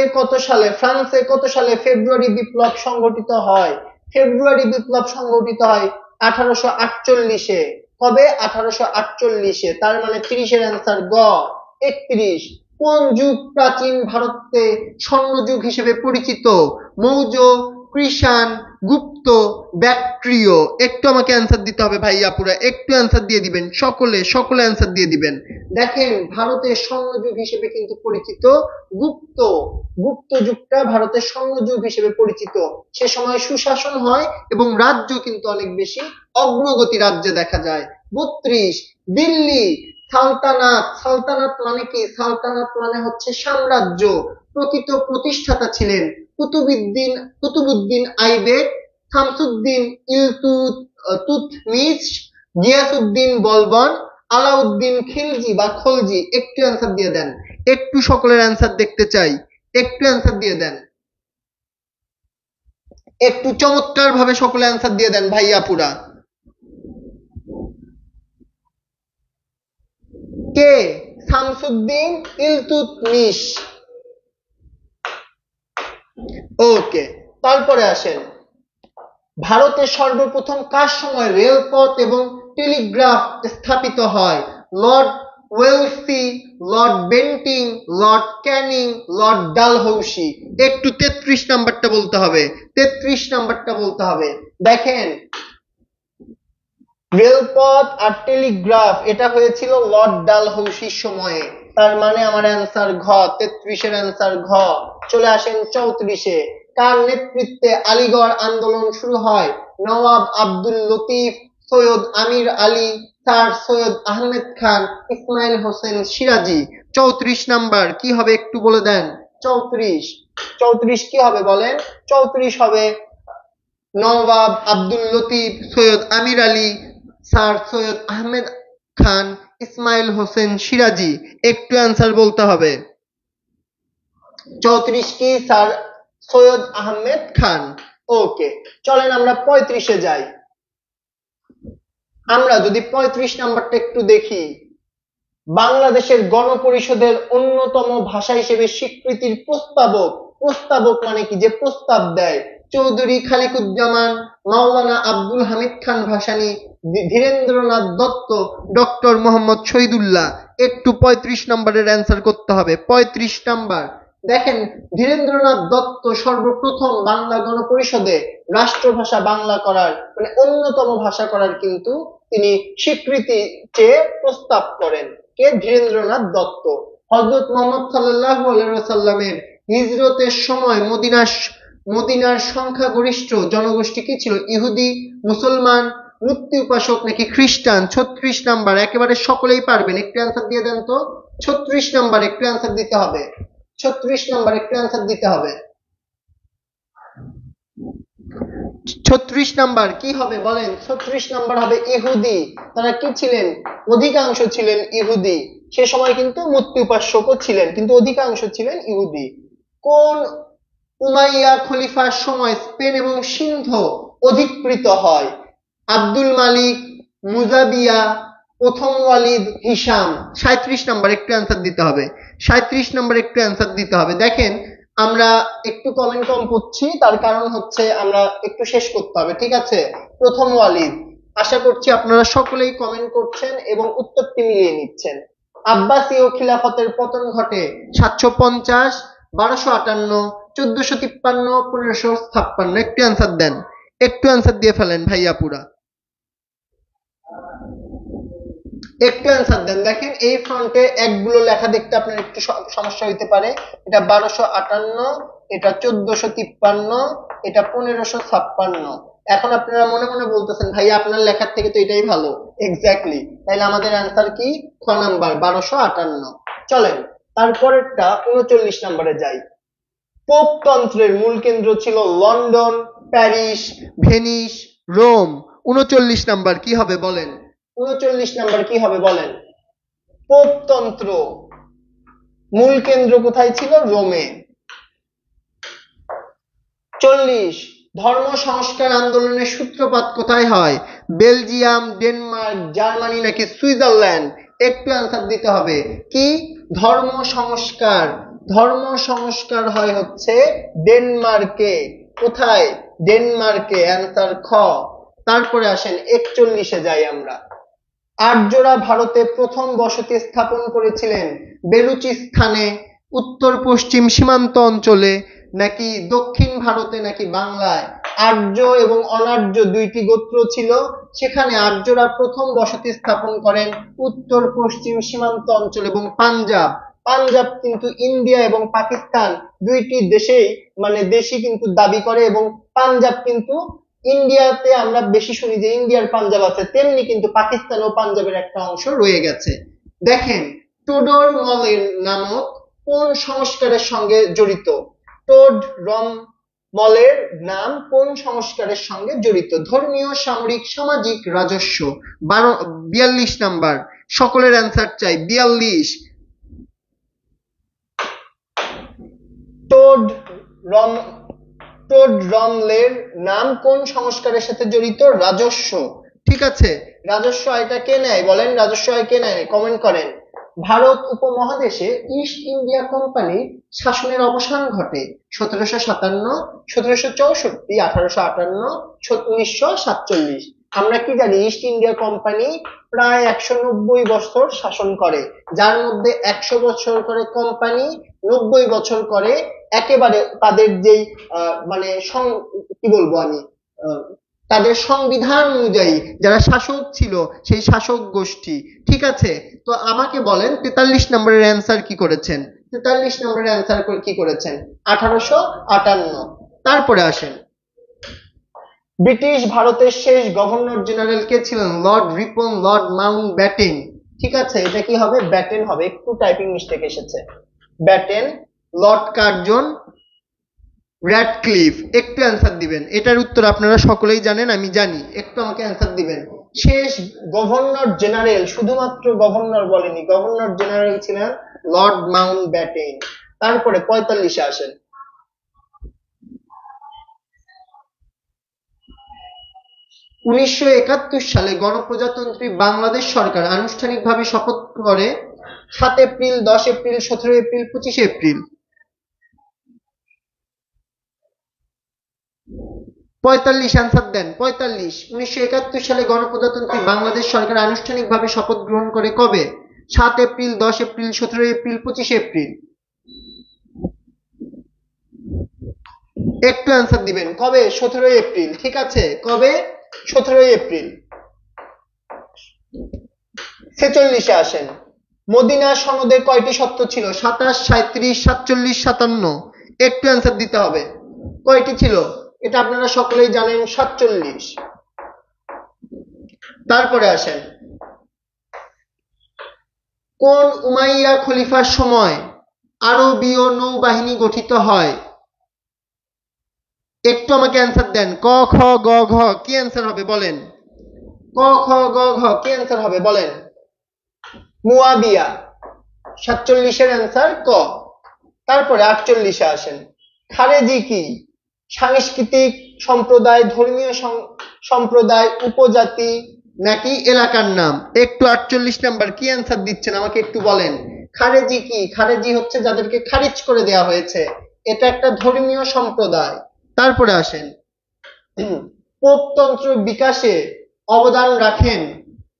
কত সালে ফেব্রুয়ারি বিপ্লব সংঘটিত হয়? ফেব্রুয়ারি বিপ্লব সংঘটিত হয় 1848-এ। কবে? 1848-এ। তার মানে 30-এর অ্যান্সার গ। 31। কোন যুগ প্রাচীন ভারতে স্বর্ণযুগ হিসেবে পরিচিত? মৌর্য, কৃষাণ, গুপ্ত, ব্যাক্ট্রিয়? একটু আমাকে অ্যান্সার দিতে হবে ভাইয়াপুরা, একটু অ্যান্সার দিয়ে দিবেন, সকলে অ্যান্সার দিয়ে দিবেন। দেখেন ভারতের স্বর্ণযুগ হিসেবে কিন্তু পরিচিত গুপ্ত। গুপ্ত যুগটা ভারতের স্বর্ণযুগ হিসেবে পরিচিত। সে সময় সুশাসন হয় এবং রাজ্য কিন্তু অনেক বেশি অগ্রগতি রাজ্যে দেখা যায়। 32। দিল্লি সালতানাত মানে কি? সালতানাত মানে হচ্ছে সাম্রাজ্য। প্রকৃত প্রতিষ্ঠাতা ছিলেন কুতুবউদ্দিন আইবেক, শামসুদ্দিন ইলতুৎমিশ, গিয়াসউদ্দিন বলবন, আলাউদ্দিন খিলজি বা খলজি? একটু অ্যান্সার দিয়ে দেন, একটু সকলের অ্যান্সার দেখতে চাই, একটু অ্যান্সার দিয়ে দেন, একটু চমৎকার ভাবে সকলে অ্যান্সার দিয়ে দেন ভাইয়াপুরা। কে? শামসুদ্দিন ইলতুৎমিশ। ওকে, তারপরে আসেন, ভারতে সর্বপ্রথম কার সময় রেলপথ এবং টেলিগ্রাফ স্থাপিত হয়? Lord Wellesley, Lord Bentinck, Lord Canning, Lord Dalhousie? একটু 33 নাম্বারটা বলতে হবে, 33 নাম্বারটা বলতে হবে। দেখেন রেলপথ আর টেলিগ্রাফ এটা হয়েছিল লর্ড ডালহৌসির সময়ে। তার মানে আমার অ্যান্সার ঘ, 33-এর অ্যান্সার ঘ। চলে আসেন 34-এ। কার নেতৃত্বে আলিগড় আন্দোলন শুরু হয়? নওয়াব আব্দুল লতিফ, সৈয়দ আমির আলী, স্যার সৈয়দ আহমেদ খান, ইসমাইল হোসেন সিরাজি? 34 নাম্বার কি হবে একটু বলে দেন। 34 কি হবে বলেন? 34 হবে নওয়াব আব্দুল লতিফ, সৈয়দ আমির আলী, স্যার সৈয়দ আহমেদ খান, ইসমাইল হোসেন সিরাজি? একটু অ্যান্সার বলতে হবে। 34 কি? স্যার সৈয়দ আহমেদ খান। ওকে, চলেন আমরা 35-এ যাই। আমরা যদি 35 নাম্বারটা একটু দেখি, বাংলাদেশের গণপরিষদের অন্যতম ভাষা হিসেবে স্বীকৃতির প্রস্তাবক মানে কি? যে প্রস্তাব দেয়। চৌধুরী খালিকুজ্জামান, মাওলানা আব্দুল হামিদ খান ভাসানী, ধীরেন্দ্রনাথ দত্ত, ডক্টর মোহাম্মদ শহীদুল্লাহ? একটু 35 নম্বরের অ্যান্সার করতে হবে। 35 নাম্বার। দেখেন ধীরেন্দ্রনাথ দত্ত সর্বপ্রথম বাংলা গণপরিষদে রাষ্ট্রভাষা বাংলা করার মানে অন্যতম ভাষা করার কিন্তু তিনি স্বীকৃতি চেয়ে প্রস্তাব করেন। কে? ধীরেন্দ্রনাথ দত্ত। হযরত মুহাম্মদ সাল্লাল্লাহু আলাইহি ওয়াসাল্লামের হিজরতের সময় মদিনার সংখ্যাগরিষ্ঠ জনগোষ্ঠী কি ছিল? ইহুদি, মুসলমান, মূর্তি উপাসক নাকি খ্রিস্টান? 36 নাম্বার, একেবারে সকলেই পারবেন, একটু অ্যান্সার দিয়ে দেন তো। 36 নাম্বার একটু অ্যান্সার দিতে হবে, 36 নাম্বার একটু অ্যান্সার দিতে হবে। 36 নাম্বার কি হবে বলেন? 36 নাম্বার হবে ইহুদি। তারা কি ছিলেন? অধিকাংশ ছিলেন ইহুদি। সে সময় কিন্তু মূর্তি উপাসকও ছিলেন, কিন্তু অধিকাংশ ছিলেন ইহুদি। কোন উমাইয়া খলিফার সময় স্পেন এবং সিন্ধ অধিকৃত হয়? আব্দুল মালিক, মুজাবিয়া, প্রথম ওয়ালিদ, হিসাম? 37 নাম্বার একটু অ্যান্সার দিতে হবে, 37 নাম্বার একটু অ্যান্সার দিতে হবে। দেখেন আমরা একটু কমেন্ট কম করছি, তার কারণ হচ্ছে আমরা একটু শেষ করতে হবে, ঠিক আছে? প্রথম ওয়ালিদ। আশা করছি আপনারা সকলেই কমেন্ট করছেন এবং উত্তরটি মিলিয়ে নিচ্ছেন। আব্বাসীয় খিলাফতের পতন ঘটে 750, 1258, 1453, 1556? একটু অ্যান্সার দেন, একটু অ্যান্সার দিয়ে ফেলেন ভাইয়াপুরা, একটু অ্যান্সার দেন। দেখেন এই ফ্রন্টে একগুলো লেখা দেখতে আপনার একটু সমস্যা হইতে পারে। এটা 1258, এটা 1453, এটা 1556। এখন আপনারা মনে মনে বলতেছেন ভাইয়া আপনার লেখার থেকে তো এটাই ভালো। এক্স্যাক্টলি, তাইলে আমাদের অ্যান্সার কি? খ নাম্বার 1258। চলেন তারপরেরটা 39 নাম্বারে যাই। পোপতন্ত্রের মূল কেন্দ্র ছিল London, Paris, Venice, Rome? 39 number কি হবে বলেন? 39 নাম্বার কি হবে বলেন? পোপতন্ত্র মূল কেন্দ্র কোথায় ছিল? রোমে। 40 ধর্ম সংস্কার আন্দোলনের সূত্রপাত কোথায় হয়? বেলজিয়াম, ডেনমার্ক, জার্মানি নাকি সুইজারল্যান্ড? একটু অ্যান্সার দিতে হবে। কি ধর্ম সংস্কার? ধর্ম সংস্কার হয় হচ্ছে ডেনমার্কে। কোথায়? ডেনমার্কে। অ্যান্সার খ। তারপরে আসেন 41-এ যাই আমরা। আর্যরা ভারতে প্রথম বসতি স্থাপন করেছিলেন বেলুচিস্তানে, উত্তর পশ্চিম সীমান্ত অঞ্চলে, নাকি দক্ষিণ ভারতে, নাকি বাংলায়? আর্য এবং অনার্য দুইটি গোত্র ছিল, সেখানে আর্যরা প্রথম বসতি স্থাপন করেন উত্তর পশ্চিম সীমান্ত অঞ্চল এবং পাঞ্জাব। পাঞ্জাব কিন্তু ইন্ডিয়া এবং পাকিস্তান দুইটি দেশেই দেশই কিন্তু দাবি করে, এবং পাঞ্জাব কিন্তু ইন্ডিয়াতে আমরা বেশি শুনি যে ইন্ডিয়ার পাঞ্জাব আছে, তেমনি কিন্তু পাকিস্তান ও পাঞ্জাবের একটা অংশ রয়ে গেছে। দেখেন টোডর মলের নামক কোন সংস্কারের সঙ্গে জড়িত? টোড রম মলের নাম কোন সংস্কারের সঙ্গে জড়িত? ধর্মীয়, সামরিক, সামাজিক, রাজস্ব। 42 নাম্বার, সকলের অ্যান্সার চাই। 42। টোড রম টোড রমলের নাম কোন সংস্কারের সাথে জড়িত? রাজস্ব। ঠিক আছে, রাজস্ব আয়টা কে নেয় বলেন? রাজস্ব আয় কে নেয়? কমেন্ট করেন। ভারত উপমহাদেশে ইস্ট ইন্ডিয়া কোম্পানির শাসনের অবসান ঘটে 1757, 1764, 1858, 1947। আমরা কি জানি? ইস্ট ইন্ডিয়া কোম্পানি প্রায় 190 বছর শাসন করে, যার মধ্যে 100 বছর করে কোম্পানি, 90 বছর করে একেবারে তাদের যেই কি বলবো আমি, তাদের সংবিধান অনুযায়ী যারা শাসক ছিল সেই শাসক গোষ্ঠী। ঠিক আছে, তো আমাকে বলেন 43 নম্বরের অ্যান্সার কি করেছেন? 43 নম্বরের অ্যান্সার কি করেছেন? 1858। তারপরে আসেন, ব্রিটিশ ভারতের শেষ গভর্নর জেনারেল কে ছিলেন? Lord Ripon, Lord Mount Batten. ঠিক আছে, এটা কি হবে? ব্যাটেন হবে, একটু টাইপিং মিস্টেক এসেছে। ব্যাটেন। Lord Curzon, Radcliffe. একটু অ্যান্সার দিবেন, এটার উত্তর আপনারা সকলেই জানেন, আমি জানি, একটু আমাকে অ্যান্সার দিবেন। শেষ গভর্নর জেনারেল, শুধুমাত্র গভর্নর বলেনি, গভর্নর জেনারেল ছিলেন লর্ড মাউন্ট ব্যাটেন। তারপরে 45-এ আসেন। 1971 সালে গণপ্রজাতন্ত্রী বাংলাদেশ সরকার আনুষ্ঠানিকভাবে শপথ করে 7 April, 10 April, 17 April, 25 April. 45 answer দেন। 45। 1971 সালে গণপ্রজাতন্ত্রী বাংলাদেশ সরকার আনুষ্ঠানিকভাবে শপথ গ্রহণ করে কবে? 7 এপ্রিল, 10 এপ্রিল, 17 এপ্রিল, 25 এপ্রিল। একটু অ্যান্সার দিবেন। কবে? 17 এপ্রিল। ঠিক আছে, কবে? 17 এপ্রিল। 46-এ আসেন। মদিনা সনদে কয়টি শর্ত ছিল? 27, 37, 47, 57। একটু অ্যান্সার দিতে হবে। কয়টি ছিল? এটা আপনারা সকলেই জানেন, 47। তারপরে আসেন, কোন উমাইয়া খলিফার সময় আরবীয় নৌবাহিনী গঠিত হয়? একটু আমাকে অ্যান্সার দেন। ক, খ, গ, ঘ, কি অ্যান্সার হবে বলেন? ক, খ, গ, ঘ, কি অ্যান্সার হবে বলেন? মুয়াবিয়া। 47-এর অ্যান্সার ক। তারপরে 48-এ আসেন। খারেজি কি? সাংস্কৃতিক সম্প্রদায়, ধর্মীয় সম্প্রদায়, উপজাতি, নাকি এলাকার নাম? একটু 48 নাম্বার কি অ্যান্সার দিচ্ছেন আমাকে একটু বলেন। খারেজি কি? খারেজি হচ্ছে যাদেরকে খারিজ করে দেওয়া হয়েছে, এটা একটা ধর্মীয় সম্প্রদায়। তারপরে আসেন, পোপতন্ত্র বিকাশে অবদান রাখেন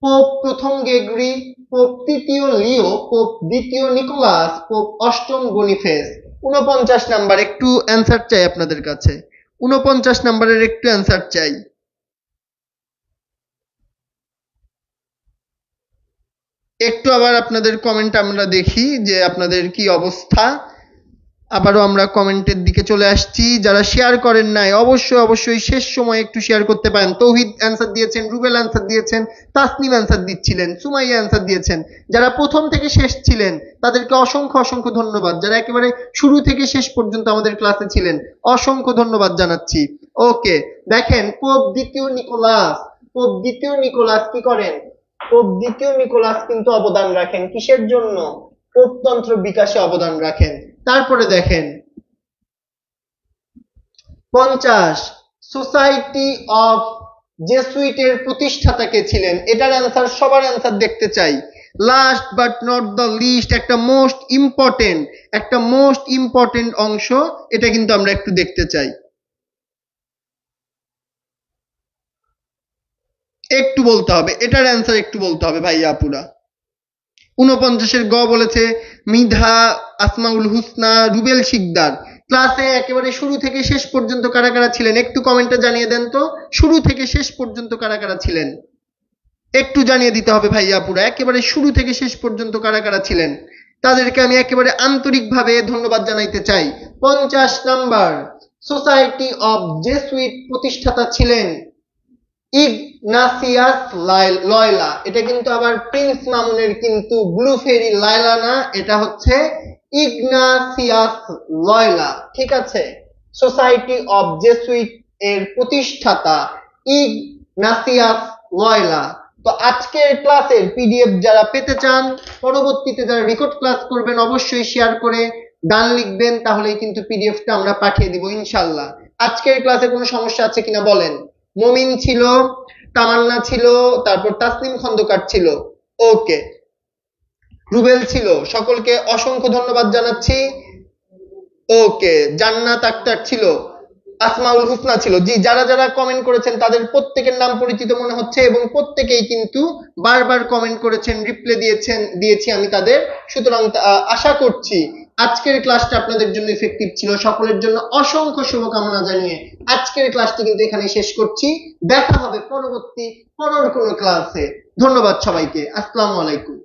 পোপ প্রথম গ্রেগরি, পোপ তৃতীয় লিও, পোপ দ্বিতীয় নিকোলাস, পোপ অষ্টম বনিফেস। 49 নাম্বার একটু অ্যান্সার চাই আপনাদের কাছে। 49 নাম্বারের একটু অ্যান্সার চাই। একটু আবার আপনাদের কমেন্ট আমরা দেখি যে আপনাদের কি অবস্থা। আবারও আমরা কমেন্টের দিকে চলে আসছি। যারা শেয়ার করেন নাই অবশ্যই শেষ সময় একটু শেয়ার করতে পারেন। তৌহিদ অ্যান্সার দিয়েছেন, রুবেল অ্যান্সার দিয়েছেন, তাসনিম অ্যান্সার দিচ্ছিলেন, সুমাইয়া অ্যান্সার দিয়েছেন। যারা প্রথম থেকে শেষ ছিলেন তাদেরকে অসংখ্য ধন্যবাদ। যারা একেবারে শুরু থেকে শেষ পর্যন্ত আমাদের ক্লাসে ছিলেন অসংখ্য ধন্যবাদ জানাচ্ছি। ওকে, দেখেন পোপ দ্বিতীয় নিকোলাস, পোপ দ্বিতীয় নিকোলাস কি করেন? পোপ দ্বিতীয় নিকোলাস কিন্তু অবদান রাখেন কিসের জন্য? পোপতন্ত্র বিকাশে অবদান রাখেন। তারপরে দেখেন 50, সোসাইটি অফ জেসুইটের প্রতিষ্ঠাতা কে ছিলেন? এটার অ্যান্সার, সবার অ্যান্সার দেখতে চাই। Last but not the least, একটা মোস্ট ইম্পর্টেন্ট অংশ, এটা কিন্তু আমরা একটু দেখতে চাই। একটু বলতে হবে, এটার অ্যান্সার একটু বলতে হবে ভাইয়া আপুরা। 49 গ বলেছে মৃধা, আসমাউল হুসনা, রুবেল শিকদার। ক্লাসে একেবারে শুরু থেকে শেষ পর্যন্ত কারা কারা ছিলেন একটু কমেন্টে জানিয়ে দেন তো। শুরু থেকে শেষ পর্যন্ত কারা কারা ছিলেন একটু জানিয়ে দিতে হবে ভাইয়া আপুরা। একেবারে শুরু থেকে শেষ পর্যন্ত কারা কারা ছিলেন তাদেরকে আমি একেবারে আন্তরিকভাবে ধন্যবাদ জানাইতে চাই। 50 নাম্বার, সোসাইটি অফ জেসুইট প্রতিষ্ঠাতা ছিলেন ইগনাসিয়াস লয়লা। এটা কিন্তু আবার প্রিন্স মামুনের কিন্তু ব্লু ফেরি লায়লা না, এটা হচ্ছে ইগনাসিয়াস লয়লা। ঠিক আছে, সোসাইটি অফ জেসুইট এর প্রতিষ্ঠাতা ইগনাসিয়াস লয়লা। তো আজকের ক্লাসের পিডিএফ যারা পেতে চান, পরবর্তীতে যারা রেকর্ড ক্লাস করবেন, অবশ্যই শেয়ার করে গান লিখবেন, তাহলেই কিন্তু পিডিএফটা আমরা পাঠিয়ে দিব ইনশাল্লাহ। আজকের ক্লাসে কোনো সমস্যা আছে কিনা বলেন? মমিন ছিল, তামান্না ছিল, তারপর তাসনিম খন্দকার ছিল, ওকে, রুবেল ছিল, সকলকে অসংখ্য ধন্যবাদ জানাচ্ছি। ওকে, জান্নাত আক্তার ছিল, আসমাউল হুসনা ছিল। জি, যারা যারা কমেন্ট করেছেন তাদের প্রত্যেকের নাম পরিচিত মনে হচ্ছে এবং প্রত্যেকেই কিন্তু বারবার কমেন্ট করেছেন, রিপ্লাই দিয়েছি আমি তাদের। সুতরাং আশা করছি আজকের ক্লাসটা আপনাদের জন্য ইফেক্টিভ ছিল। সকলের জন্য অসংখ্য শুভকামনা জানিয়ে আজকের ক্লাসটি কিন্তু এখানে শেষ করছি। দেখা হবে পরবর্তী কোনো ক্লাসে। ধন্যবাদ সবাইকে, আসসালামু আলাইকুম।